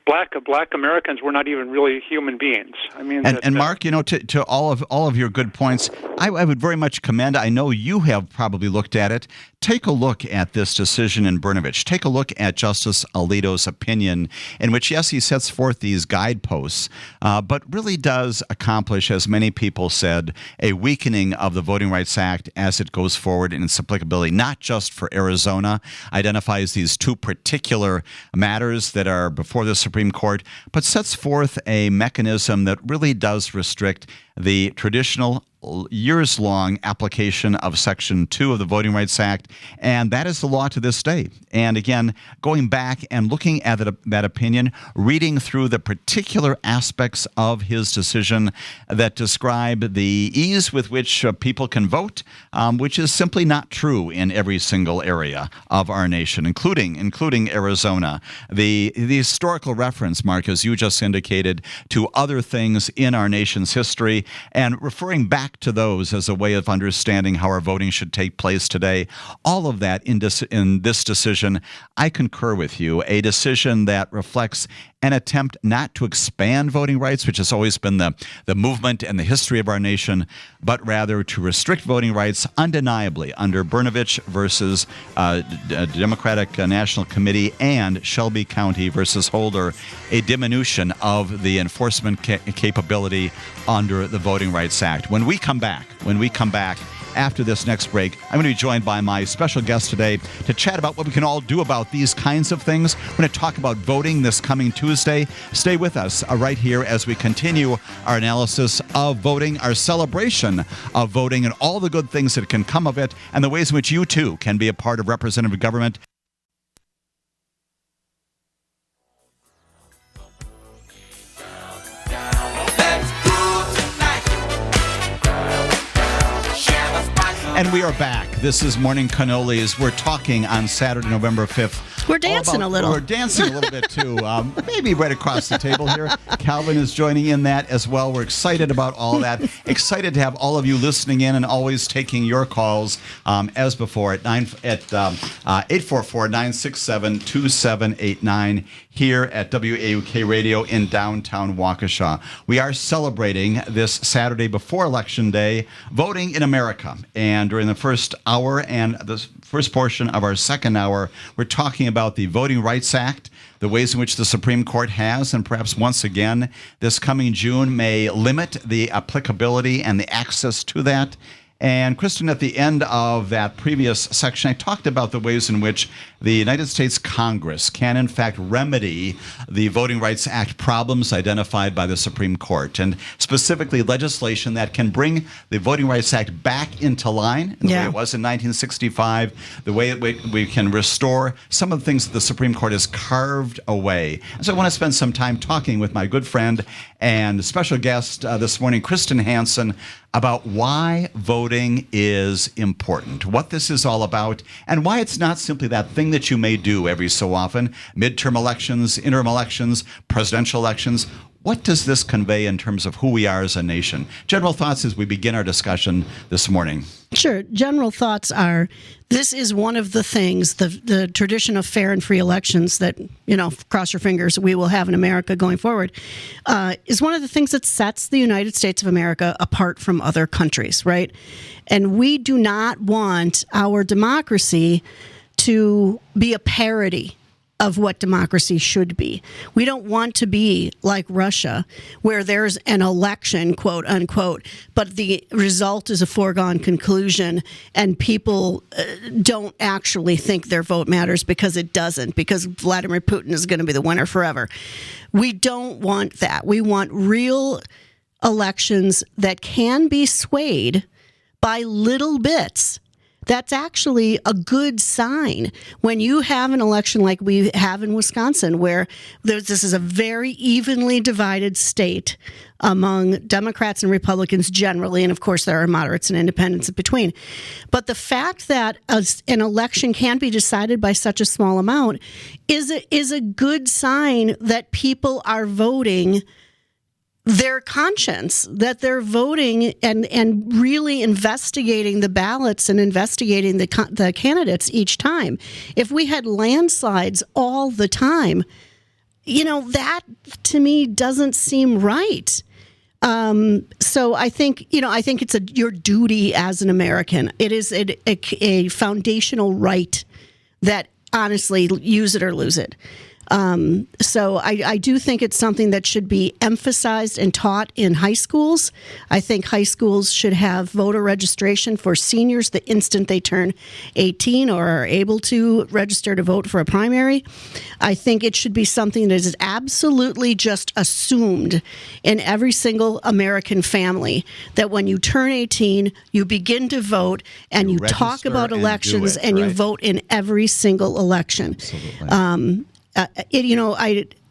black Americans were not even really human beings. I mean, and Mark, to all of your good points, I would very much commend. I know you have probably looked at it. Take a look at this decision in Brnovich. Take a look at Justice Alito's opinion, in which, yes, he sets forth these guideposts, but really does accomplish, as many people said, a weakening of the Voting Rights Act as it goes forward in its applicability, not just for Arizona, identifies these two particular matters that are before the Supreme Court, but sets forth a mechanism that really does restrict the traditional years-long application of Section 2 of the Voting Rights Act, and that is the law to this day. And again, going back and looking at that opinion, reading through the particular aspects of his decision that describe the ease with which people can vote, which is simply not true in every single area of our nation, including Arizona. The historical reference, Mark, as you just indicated, to other things in our nation's history, and referring back to those as a way of understanding how our voting should take place today. All of that in this decision, I concur with you, a decision that reflects an attempt not to expand voting rights, which has always been the movement and the history of our nation, but rather to restrict voting rights undeniably under Brnovich versus Democratic National Committee and Shelby County versus Holder, a diminution of the enforcement capability under the Voting Rights Act. When we come back, after this next break, I'm going to be joined by my special guest today to chat about what we can all do about these kinds of things. We're going to talk about voting this coming Tuesday. Stay with us right here as we continue our analysis of voting, our celebration of voting, and all the good things that can come of it, and the ways in which you, too, can be a part of representative government. And we are back. This is Morning Cannolis. We're talking on Saturday, November 5th. We're dancing a little. We're dancing a little bit, too. Maybe right across the table here. Calvin is joining in that as well. We're excited about all that. Excited to have all of you listening in and always taking your calls as before at 844-967-2789 here at WAUK Radio in downtown Waukesha. We are celebrating this Saturday before Election Day, voting in America. And during the first hour and the first portion of our second hour, we're talking about the Voting Rights Act, the ways in which the Supreme Court has, and perhaps once again, this coming June may limit the applicability and the access to that. And Kristen, at the end of that previous section, I talked about the ways in which the United States Congress can, in fact, remedy the Voting Rights Act problems identified by the Supreme Court, and specifically legislation that can bring the Voting Rights Act back into line in the way it was in 1965, the way we can restore some of the things that the Supreme Court has carved away. And so I want to spend some time talking with my good friend and special guest this morning, Kristen Hansen, about why voting is important, what this is all about, and why it's not simply that thing that you may do every so often, midterm elections, interim elections, presidential elections. What does this convey in terms of who we are as a nation? General thoughts as we begin our discussion this morning. Sure. General thoughts are, this is one of the things, the tradition of fair and free elections that, cross your fingers, we will have in America going forward, is one of the things that sets the United States of America apart from other countries, right? And we do not want our democracy to be a parody of what democracy should be. We don't want to be like Russia, where there's an election, quote unquote, but the result is a foregone conclusion, and people don't actually think their vote matters because it doesn't, because Vladimir Putin is going to be the winner forever. We don't want that. We want real elections that can be swayed by little bits. That's actually a good sign when you have an election like we have in Wisconsin, where this is a very evenly divided state among Democrats and Republicans generally, and of course there are moderates and independents in between. But the fact that an election can be decided by such a small amount is a good sign that people are voting their conscience, that they're voting and really investigating the ballots and investigating the candidates each time. If we had landslides all the time, that to me doesn't seem right. So I think it's your duty as an American. It is a foundational right that, honestly, use it or lose it. So I do think it's something that should be emphasized and taught in high schools. I think high schools should have voter registration for seniors the instant they turn 18 or are able to register to vote for a primary. I think it should be something that is absolutely just assumed in every single American family, that when you turn 18, you begin to vote and you talk about elections and you vote in every single election. Absolutely.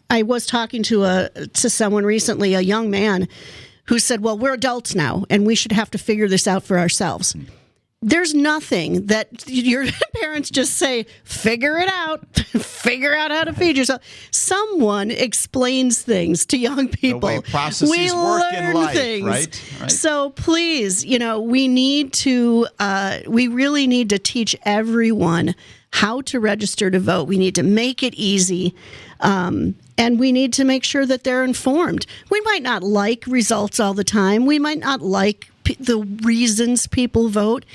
I was talking to someone recently, a young man, who said, well, we're adults now, and we should have to figure this out for ourselves. There's nothing that your parents just say, figure it out, figure out how to feed yourself. Someone explains things to young people. The way processes work in life, things. Right? So please, we really need to teach everyone how to register to vote. We need to make it easy, and we need to make sure that they're informed. We might not like results all the time. We might not like the reasons people vote,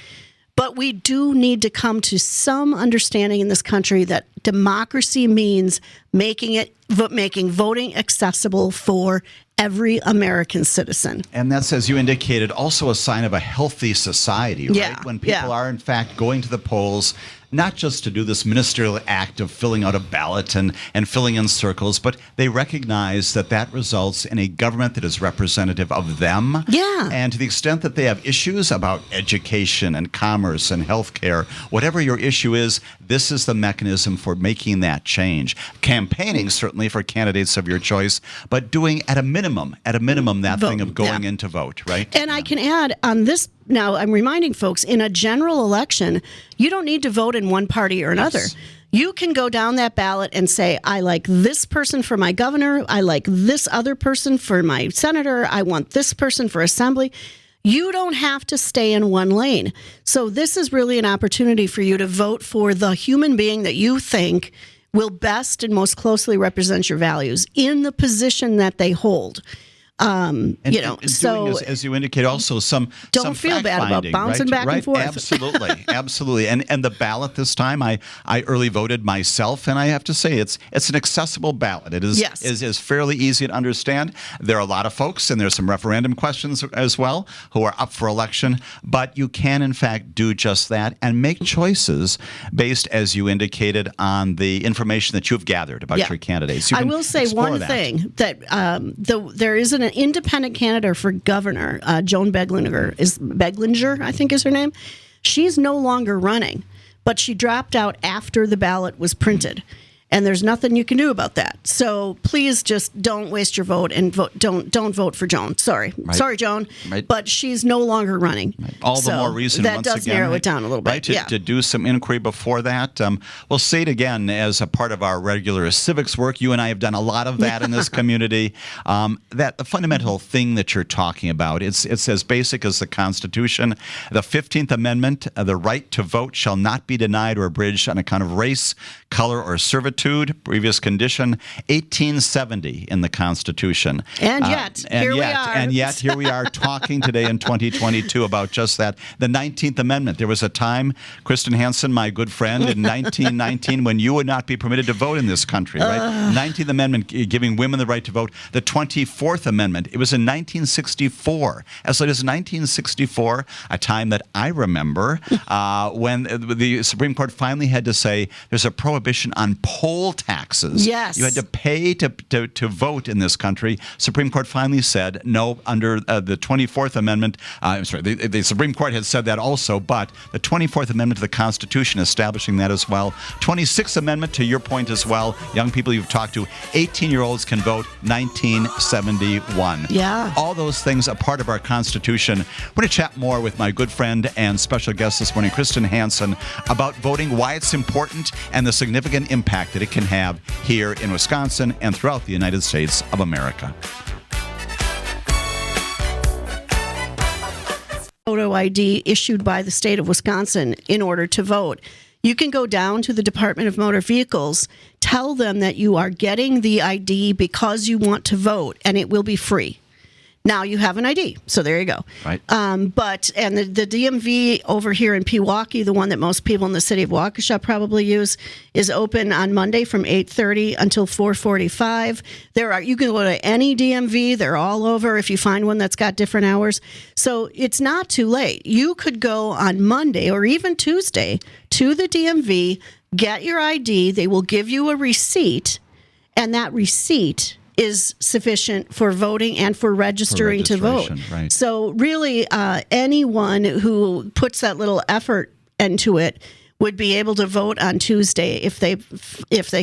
but we do need to come to some understanding in this country that democracy means making voting accessible for every American citizen. And that's, as you indicated, also a sign of a healthy society, right? Yeah, When people are, in fact, going to the polls, not just to do this ministerial act of filling out a ballot and filling in circles, but they recognize that results in a government that is representative of them. Yeah. And to the extent that they have issues about education and commerce and healthcare, whatever your issue is, this is the mechanism for making that change. Campaigning, certainly, for candidates of your choice, but doing at a minimum that vote, thing of going in to vote, right? And I can add on this. Now, I'm reminding folks, in a general election, you don't need to vote in one party or another. Yes. You can go down that ballot and say, I like this person for my governor. I like this other person for my senator. I want this person for assembly. You don't have to stay in one lane. So this is really an opportunity for you to vote for the human being that you think will best and most closely represent your values in the position that they hold. And so doing, as you indicate, also some don't feel bad about fact-finding, bouncing back and forth. Absolutely. And the ballot this time, I early voted myself, and I have to say it's an accessible ballot. It is fairly easy to understand. There are a lot of folks, and there's some referendum questions as well, who are up for election. But you can, in fact, do just that and make choices based, as you indicated, on the information that you've gathered about your candidates. I will say one thing that there is an independent candidate for governor, Joan Beglinger, I think is her name. She's no longer running, but she dropped out after the ballot was printed. And there's nothing you can do about that. So please just don't waste your vote and don't vote for Joan. Sorry, Joan, but she's no longer running. All the more reason that does narrow it down a little bit. To do some inquiry before that. We'll say it again as a part of our regular civics work. You and I have done a lot of that in this community. That the fundamental thing that you're talking about, it's as basic as the Constitution. The 15th Amendment, the right to vote shall not be denied or abridged on account of race, color, or servitude. Previous condition, 1870 in the Constitution. And yet, here we are. And yet, here we are talking today in 2022 about just that. The 19th Amendment. There was a time, Kristen Hansen, my good friend, in 1919 when you would not be permitted to vote in this country, right? 19th Amendment giving women the right to vote. The 24th Amendment. It was in 1964. As late as 1964, a time that I remember when the Supreme Court finally had to say there's a prohibition on poll taxes. Yes. You had to pay to vote in this country. Supreme Court finally said no under the 24th Amendment. I'm sorry, the Supreme Court had said that also, but the 24th Amendment to the Constitution establishing that as well. 26th Amendment, to your point as well, young people you've talked to, 18-year-olds can vote, 1971. Yeah. All those things a part of our Constitution. We're going to chat more with my good friend and special guest this morning, Kristen Hansen, about voting, why it's important, and the significant impact that it can have here in Wisconsin and throughout the United States of America. Photo ID issued by the state of Wisconsin in order to vote. You can go down to the Department of Motor Vehicles, tell them that you are getting the ID because you want to vote, and it will be free. Now you have an ID, so there you go. Right. The DMV over here in Pewaukee, the one that most people in the city of Waukesha probably use, is open on Monday from 8:30 until 4:45. You can go to any DMV; they're all over. If you find one that's got different hours, so it's not too late. You could go on Monday or even Tuesday to the DMV, get your ID. They will give you a receipt, and that receipt is sufficient for voting and for registering to vote. Right. So really, anyone who puts that little effort into it would be able to vote on Tuesday if they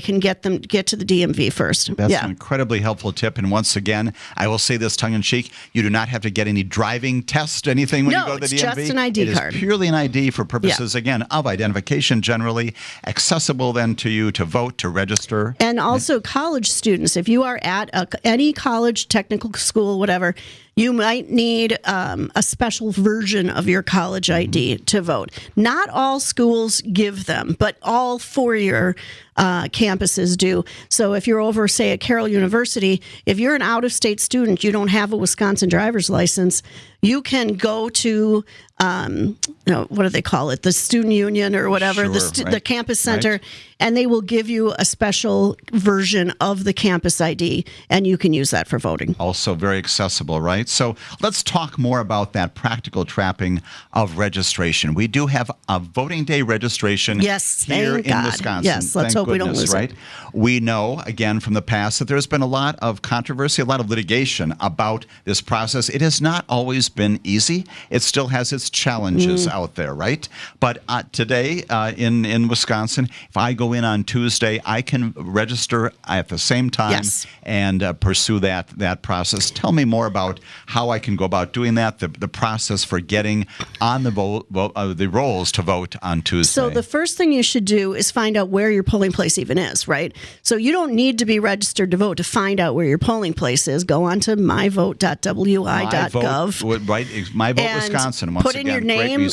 can get to the DMV first. That's an incredibly helpful tip. And once again, I will say this tongue-in-cheek, you do not have to get any driving test, anything when you go to the DMV. No, it's just an ID card. It is purely an ID for purposes, again, of identification generally, accessible then to you to vote, to register. And also college students, if you are at any college, technical school, whatever, you might need a special version of your college ID to vote. Not all schools give them, but all four-year campuses do. So if you're over, say, at Carroll University, if you're an out-of-state student, you don't have a Wisconsin driver's license, you can go to, what do they call it, the student union or whatever, the campus center, and they will give you a special version of the campus ID, and you can use that for voting. Also very accessible, right? So let's talk more about that practical trapping of registration. We do have a voting day registration here in Wisconsin. Yes, let's hope we don't lose it. We know, again, from the past that there's been a lot of controversy, a lot of litigation about this process. It has not always been easy. It still has its challenges out there, right? But today in Wisconsin, if I go in on Tuesday, I can register at the same time and pursue that process. Tell me more about how I can go about doing that, the process for getting on the rolls to vote on Tuesday. So the first thing you should do is find out where your polling place even is, right? So you don't need to be registered to vote to find out where your polling place is. Go on to myvote.wi.gov. Right, My Vote Wisconsin. Once put in your name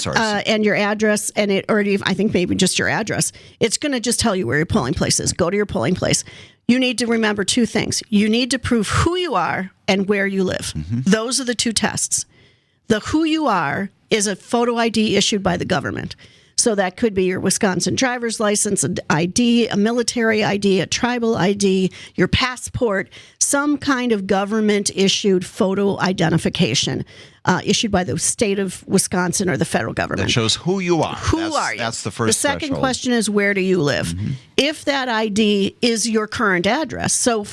and your address, or I think maybe just your address. It's going to just tell you where your polling place is. Go to your polling place. you need to remember two things. You need to prove who you are and where you live. Those are the two tests. The who you are is a photo ID issued by the government. So that could be your Wisconsin driver's license, an ID, a military ID, a tribal ID, your passport, some kind of government-issued photo identification issued by the state of Wisconsin or the federal government. That shows who you are. Who are you? That's the first The second threshold. question is, where do you live? If that ID is your current address. So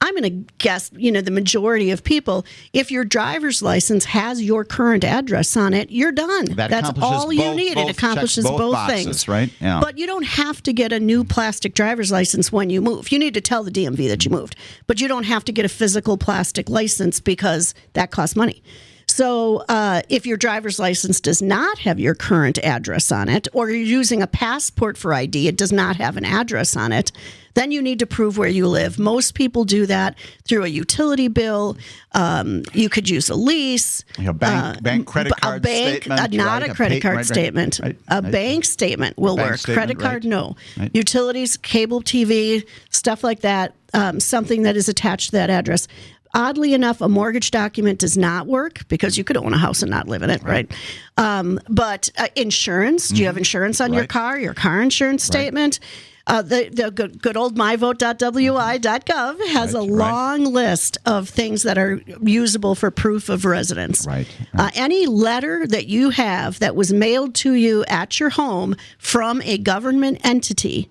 I'm going to guess, the majority of people, if your driver's license has your current address on it, you're done. That's all you need. It accomplishes both boxes, things. Right? Yeah. But you don't have to get a new plastic driver's license when you move. You need to tell the DMV that you moved. But you don't have to get a physical plastic license because that costs money. So if your driver's license does not have your current address on it, or you're using a passport for ID, it does not have an address on it, then you need to prove where you live. Most people do that through a utility bill. You could use a lease. Bank credit card statement. Not right? a credit card right, statement. right, A right. bank statement will Bank work. statement, Credit card, right. no. Right. Utilities, cable TV, stuff like that, something that is attached to that address. Oddly enough, a mortgage document does not work because you could own a house and not live in it, right? But insurance, do you have insurance on your car insurance statement? The good old myvote.wi.gov has a long list of things that are usable for proof of residence. Right. Any letter that you have that was mailed to you at your home from a government entity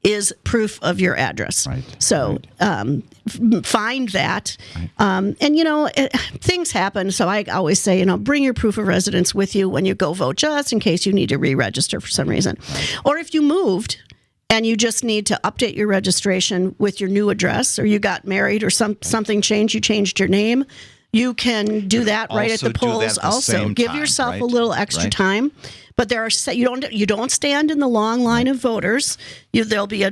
is proof of your address. Right. So find that. Right. And, things happen. So I always say, bring your proof of residence with you when you go vote, just in case you need to re-register for some reason. Right. Or if you moved and you just need to update your registration with your new address, or you got married or something changed, you changed your name, you can do that right at the polls. Also, give yourself a little extra time. But there are you don't stand in the long line of voters. There'll be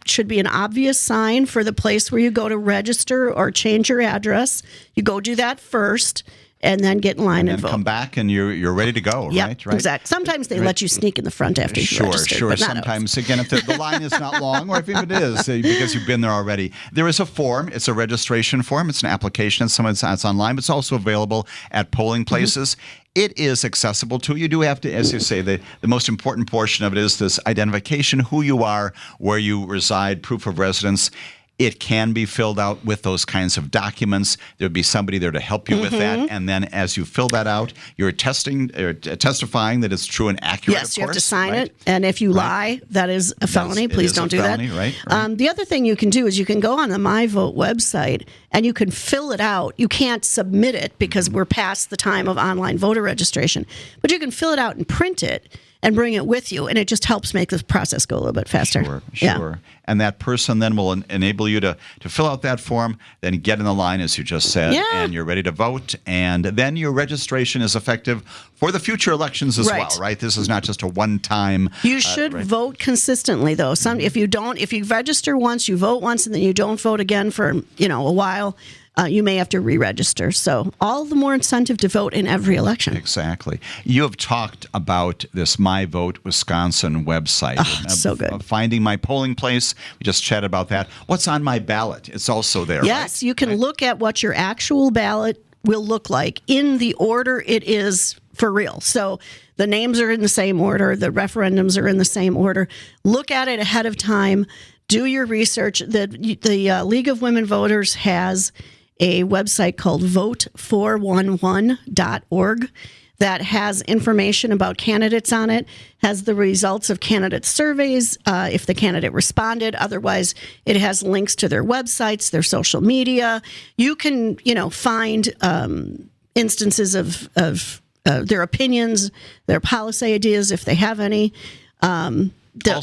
should be an obvious sign for the place where you go to register or change your address. You go do that first, and then get in line and vote. Come back and you're ready to go. Yep, right? Exactly. Sometimes they let you sneak in the front after you registered. Sure. But not Sometimes, again, if the line is not long, or if it is, because you've been there already, there is a form. It's a registration form. It's an application. It's online, but it's also available at polling places. It is accessible to you. You do have to, as you say, the most important portion of it is this identification, who you are, where you reside, proof of residence. It can be filled out with those kinds of documents. There'd be somebody there to help you with that. And then as you fill that out, you're testifying that it's true and accurate. Yes, you have to sign it. And if you lie, that is a felony. Please don't do that. Right. The other thing you can do is you can go on the MyVote website and you can fill it out. You can't submit it because we're past the time of online voter registration. But you can fill it out and print it and bring it with you, and it just helps make this process go a little bit faster. Sure. Yeah. And that person then will enable you to fill out that form, then get in the line, as you just said, and you're ready to vote. And then your registration is effective for the future elections as well, right? This is not just a one-time. You should vote consistently, though. If you register once, you vote once, and then you don't vote again for a while, you may have to re-register. So all the more incentive to vote in every election. Exactly. You have talked about this My Vote Wisconsin website. So good. Finding my polling place. We just chatted about that. What's on my ballot? It's also there, Yes, you can look at what your actual ballot will look like in the order it is for real. So the names are in the same order. The referendums are in the same order. Look at it ahead of time. Do your research. The League of Women Voters has a website called vote411.org that has information about candidates on it, has the results of candidate surveys, if the candidate responded. Otherwise, it has links to their websites, their social media. You can, find instances of their opinions, their policy ideas, if they have any.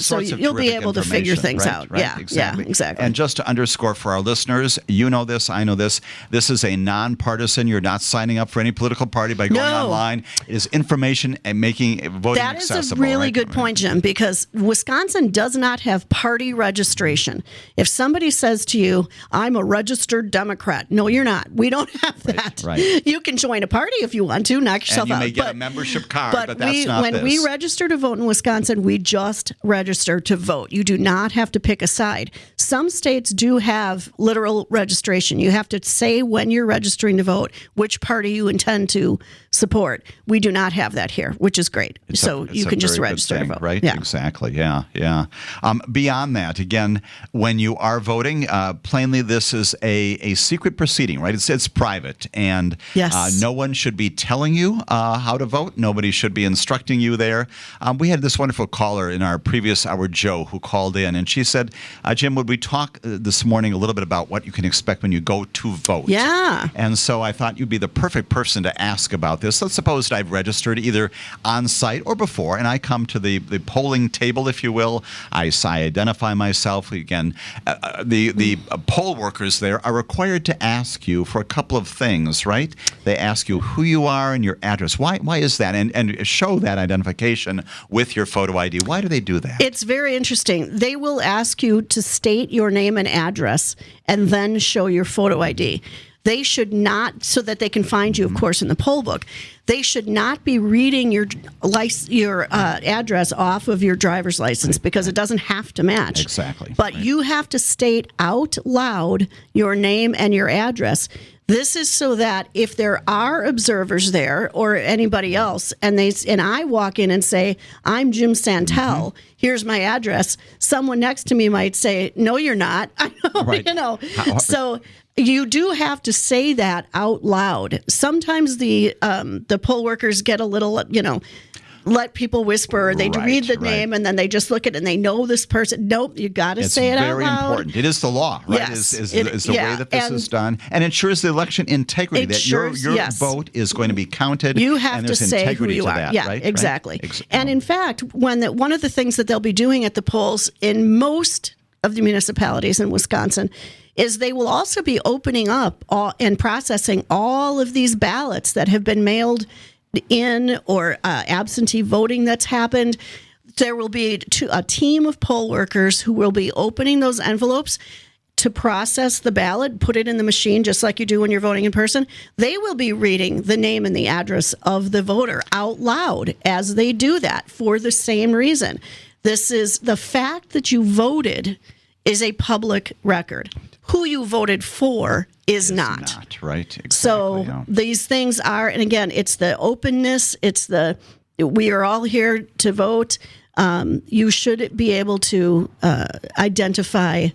So you'll be able to figure things out. Yeah, exactly. And just to underscore for our listeners, you know this, I know this. This is a nonpartisan. You're not signing up for any political party by going online. It is information and making voting accessible. That is a really good point, Jim, because Wisconsin does not have party registration. If somebody says to you, "I'm a registered Democrat," no, you're not. We don't have that. Right. You can join a party if you want to. Knock yourself out. And you may get a membership card, but that's not when we register to vote in Wisconsin, we just register to vote. You do not have to pick a side. Some states do have literal registration. You have to say when you're registering to vote which party you intend to support. We do not have that here, which is great. So you can just register to vote. Right? Yeah. Exactly. Yeah. Beyond that, again, when you are voting, plainly this is a secret proceeding, right? It's private, and Yes. no one should be telling you how to vote. Nobody should be instructing you there. We had this wonderful caller in our previous hour, Joe, who called in, and she said, Jim, would we talk this morning a little bit about what you can expect when you go to vote? Yeah. And so I thought you'd be the perfect person to ask about this. Let's suppose I've registered either on site or before, and I come to the polling table, if you will. I identify myself. Again, the poll workers there are required to ask you for a couple of things, right? They ask you who you are and your address. Why is that? And show that identification with your photo ID. Why do they do that? It's very interesting. They will ask you to state your name and address and then show your photo ID. They should not, so that they can find you, of course, in the poll book. They should not be reading your address off of your driver's license because it doesn't have to match. Exactly. But you have to state out loud your name and your address. This is so that if there are observers there or anybody else, and I walk in and say, "I'm Jim Santel. Here's my address," someone next to me might say, "No, you're not." I know, Right. So you do have to say that out loud. Sometimes the poll workers get a little, let people whisper. They read the name and then they just look at it and they know this person. Nope, you got to say it out loud. It's very important. It is the law, right? Yes, is the way that this is done, and ensures the election integrity. That your vote is going to be counted. You have and to there's say who integrity you to are. that, Yeah, right? exactly. Right? And in fact, one of the things that they'll be doing at the polls in most of the municipalities in Wisconsin is they will also be opening up and processing all of these ballots that have been mailed in or absentee voting that's happened. There will be a team of poll workers who will be opening those envelopes to process the ballot, put it in the machine just like you do when you're voting in person. They will be reading the name and the address of the voter out loud as they do that for the same reason. This is the fact that you voted is a public record. Who you voted for is not. Right. Exactly. So these things are, and again, it's the openness. We are all here to vote. You should be able to identify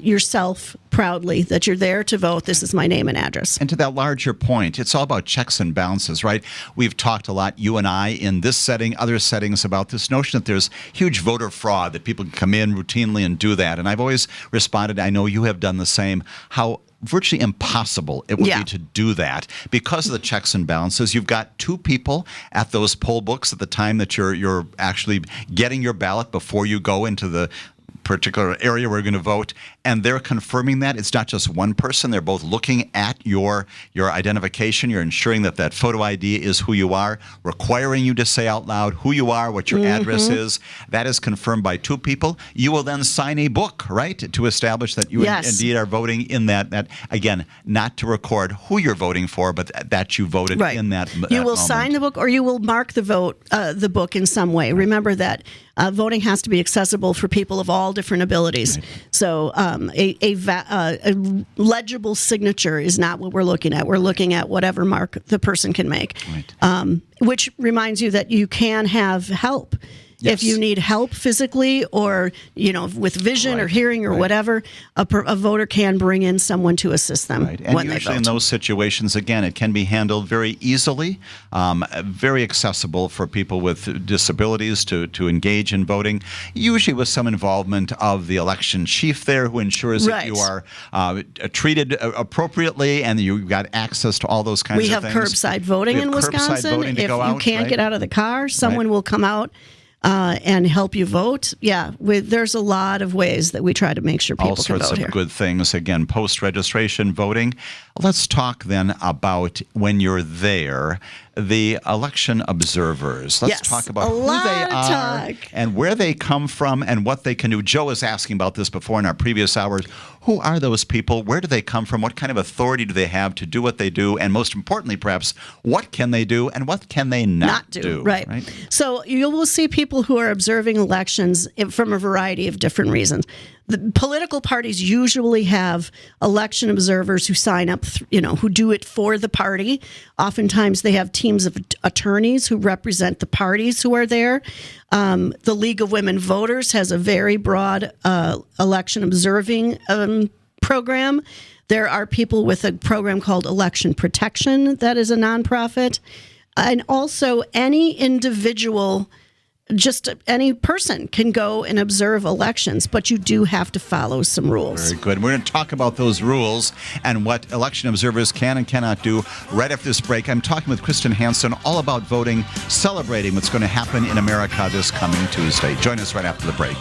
yourself proudly that you're there to vote. This is my name and address. And to that larger point, it's all about checks and balances, right? We've talked a lot, you and I, in this setting, other settings, about this notion that there's huge voter fraud, that people can come in routinely and do that. And I've always responded, I know you have done the same, how virtually impossible it would be to do that because of the checks and balances. You've got two people at those poll books at the time that you're actually getting your ballot before you go into the particular area where you're going to vote, and they're confirming that. It's not just one person. They're both looking at your identification. You're ensuring that photo ID is who you are, requiring you to say out loud who you are, what your address is. That is confirmed by two people. You will then sign a book, right, to establish that you indeed are voting in that, again, not to record who you're voting for, but that you voted in that moment. You will sign the book, or you will mark the book in some way. Remember that voting has to be accessible for people of all different abilities. Right. So a legible signature is not what we're looking at. We're looking at whatever mark the person can make, which reminds you that you can have help. Yes. If you need help physically or, with vision or hearing or whatever, a voter can bring in someone to assist them when they vote. And usually in those situations, again, it can be handled very easily, very accessible for people with disabilities to engage in voting, usually with some involvement of the election chief there who ensures that you are treated appropriately and you've got access to all those kinds of things. We have curbside voting in Wisconsin. If you can't get out of the car, someone will come out and help you vote. Yeah, there's a lot of ways that we try to make sure people can vote here. All sorts of good things. Again, post-registration voting. let's talk then about when you're there, the election observers. Let's Yes, talk about a who lot they of are talk. and where they come from and what they can do. Joe was asking about this before in our previous hours. Who are those people? Where do they come from? What kind of authority do they have to do what they do? And most importantly, perhaps, what can they do and what can they not do? Right. So you will see people who are observing elections from a variety of different reasons. The political parties usually have election observers who sign up, who do it for the party. Oftentimes they have teams of attorneys who represent the parties who are there. The League of Women Voters has a very broad election observing program. There are people with a program called Election Protection that is a nonprofit. And also any individual, just any person can go and observe elections, but you do have to follow some rules. Very good. We're going to talk about those rules and what election observers can and cannot do right after this break. I'm talking with Kristen Hansen all about voting, celebrating what's going to happen in America this coming Tuesday. Join us right after the break.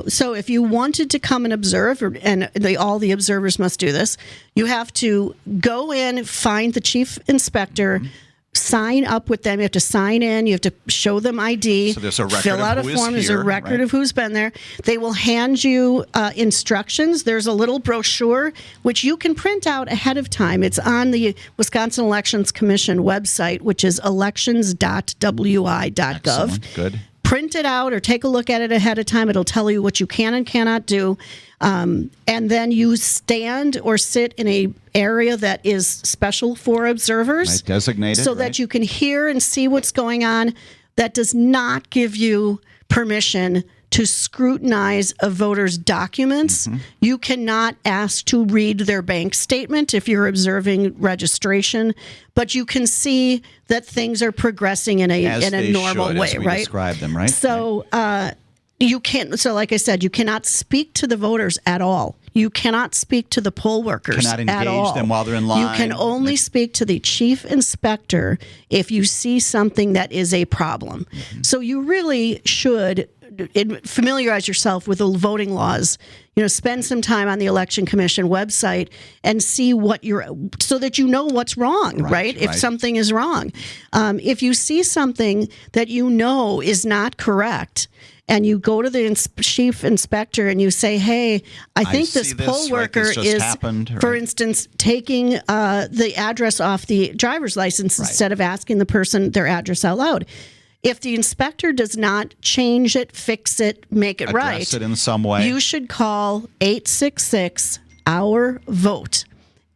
So if you wanted to come and observe, and all the observers must do this, you have to go in, find the chief inspector, sign up with them. You have to sign in. You have to show them ID. So there's a record fill out of a who form. is There's a here, record right? of who's been there. They will hand you instructions. There's a little brochure which you can print out ahead of time. It's on the Wisconsin Elections Commission website, which is elections.wi.gov. Excellent. Good. Print it out or take a look at it ahead of time. It'll tell you what you can and cannot do. And then you stand or sit in a area that is special for observers. Right, designated, so right. that you can hear and see what's going on. That does not give you permission to scrutinize a voter's documents. You cannot ask to read their bank statement if you're observing registration, but you can see that things are progressing in a normal way, as we right? describe them, right? So you can't. So, like I said, you cannot speak to the voters at all. You cannot speak to the poll workers Cannot at all. engage them while they're in line. You can only speak to the chief inspector if you see something that is a problem. So you really should familiarize yourself with the voting laws. Spend some time on the Election Commission website and see so that you know what's wrong, right? If something is wrong. If you see something that you know is not correct, and you go to the chief inspector and you say, hey, I think this poll worker is, for instance, taking the address off the driver's license instead of asking the person their address out loud. If the inspector does not change it, fix it, make it right, address it in some way, you should call 866-OUR-VOTE.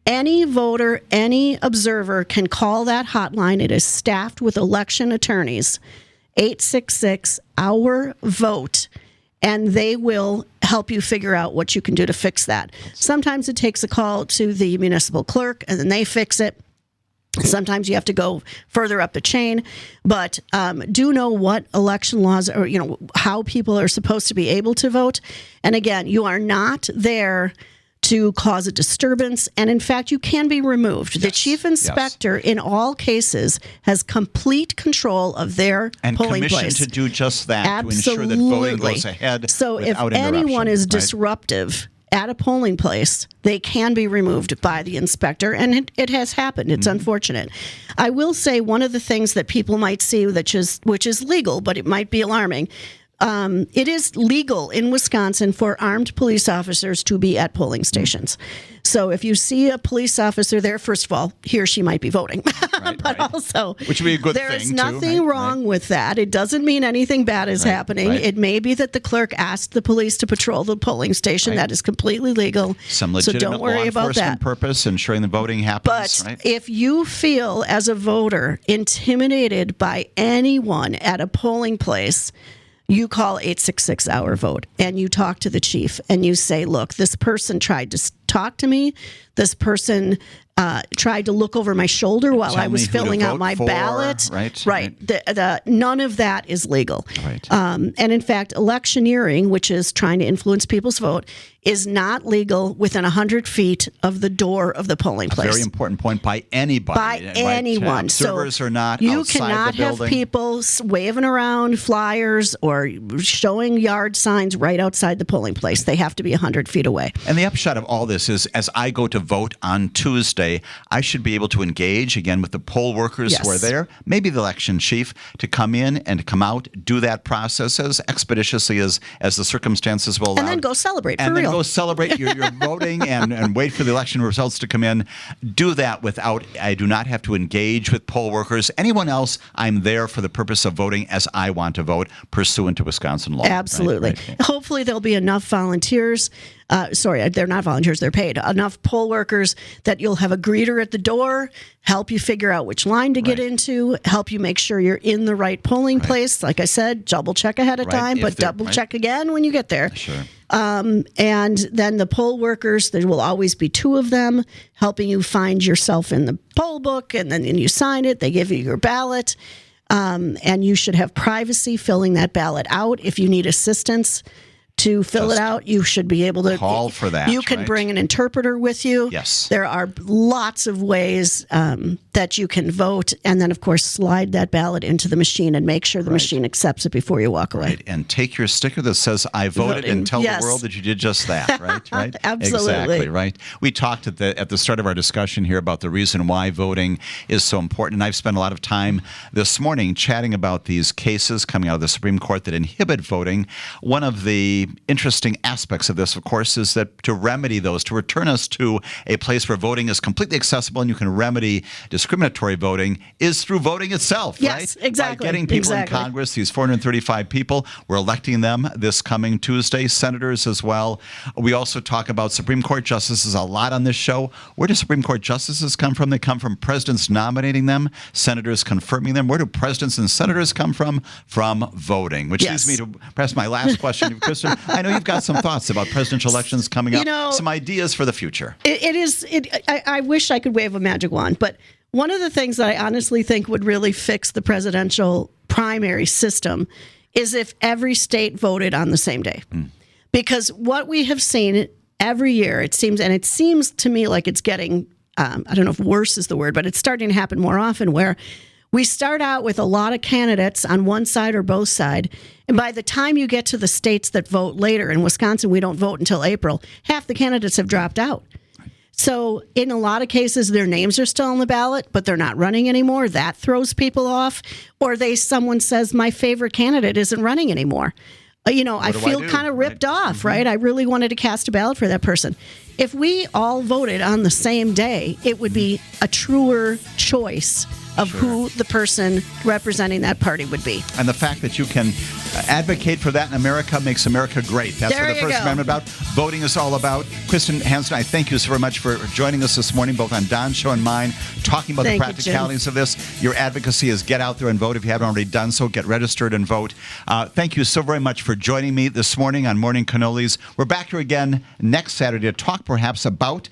Any voter, any observer can call that hotline. It is staffed with election attorneys. 866-OUR-VOTE, and they will help you figure out what you can do to fix that. Sometimes it takes a call to the municipal clerk, and then they fix it. Sometimes you have to go further up the chain, but do know what election laws are, how people are supposed to be able to vote. And again, you are not there to cause a disturbance, and in fact, you can be removed. Yes. The chief inspector, in all cases, has complete control of their polling place. And commission to do just that, Absolutely. to ensure that voting goes ahead So if without anyone is interruption, disruptive at a polling place, they can be removed by the inspector, and it has happened. It's unfortunate. I will say one of the things that people might see, which is legal, but it might be alarming. It is legal in Wisconsin for armed police officers to be at polling stations. So if you see a police officer there, first of all, he or she might be voting. But also, which would be a good there's thing, nothing wrong with that. It doesn't mean anything bad is happening. It may be that the clerk asked the police to patrol the polling station. That is completely legal. Some legitimate so don't worry law about enforcement that. purpose, ensuring the voting happens. But if you feel as a voter intimidated by anyone at a polling place, you call 866-OUR-VOTE and you talk to the chief and you say, look, this person tried to talk to me. This person tried to look over my shoulder while Tell I was me who to filling out vote my for, ballot. right. None of that is legal. Right. And in fact, electioneering, which is trying to influence people's vote, is not legal within 100 feet of the door of the polling place. Very important point by anybody. By anyone. Observers So are not you outside cannot the building. have people waving around flyers or showing yard signs right outside the polling place. They have to be 100 feet away. And the upshot of all this is, as I go to vote on Tuesday, I should be able to engage, again, with the poll workers who are Yes. there, maybe the election chief, to come in and to come out, do that process as expeditiously as the circumstances will allow. And then go celebrate, for and real. then go celebrate your voting and wait for the election results to come in. Do that without, I do not have to engage with poll workers. Anyone else, I'm there for the purpose of voting as I want to vote, pursuant to Wisconsin law. Absolutely. Right. Hopefully there'll be enough volunteers. Sorry, they're not volunteers, they're paid. Enough poll workers that you'll have a greeter at the door, help you figure out which line to get Right. into, help you make sure you're in the right polling place. Like I said, double check ahead of Right. time, If but they're- double right. check again when you get there. Sure. And then the poll workers, there will always be two of them helping you find yourself in the poll book, and then you sign it. They give you your ballot, and you should have privacy filling that ballot out. If you need assistance to fill Just it out, you should be able to call for that, You can right? bring an interpreter with you. Yes. There are lots of ways that you can vote, and then of course slide that ballot into the machine and make sure the machine accepts it before you walk away. Right. And take your sticker that says "I voted" and tell Yes. the world that you did just that. Right. Right. Absolutely. Exactly. Right. We talked at the start of our discussion here about the reason why voting is so important, and I've spent a lot of time this morning chatting about these cases coming out of the Supreme Court that inhibit voting. One of the interesting aspects of this, of course, is that to remedy those, to return us to a place where voting is completely accessible and you can remedy discriminatory voting, is through voting itself. Yes, right? exactly. By getting people Exactly. in Congress, these 435 people, we're electing them this coming Tuesday, senators as well. We also talk about Supreme Court justices a lot on this show. Where do Supreme Court justices come from? They come from presidents nominating them, senators confirming them. Where do presidents and senators come from? From voting, which Yes. leads me to perhaps my last question. Kristen, I know you've got some thoughts about presidential elections coming up, some ideas for the future. I wish I could wave a magic wand, but one of the things that I honestly think would really fix the presidential primary system is if every state voted on the same day. Because what we have seen every year, it seems to me like it's getting, I don't know if worse is the word, but it's starting to happen more often, where we start out with a lot of candidates on one side or both side, and by the time you get to the states that vote later, in Wisconsin we don't vote until April, half the candidates have dropped out. So in a lot of cases, their names are still on the ballot, but they're not running anymore. That throws people off. Or someone says, my favorite candidate isn't running anymore. I feel do? kind of ripped off, right? I really wanted to cast a ballot for that person. If we all voted on the same day, it would be a truer choice of who the person representing that party would be. And the fact that you can advocate for that in America makes America great. That's There what the you First go. Amendment about. Voting is all about. Kristen Hansen, I thank you so very much for joining us this morning, both on Don's show and mine, talking about Thank the you, Jim. practicalities of this. Your advocacy is get out there and vote. If you haven't already done so, get registered and vote. Thank you so very much for joining me this morning on Morning Cannolis. We're back here again next Saturday to talk perhaps about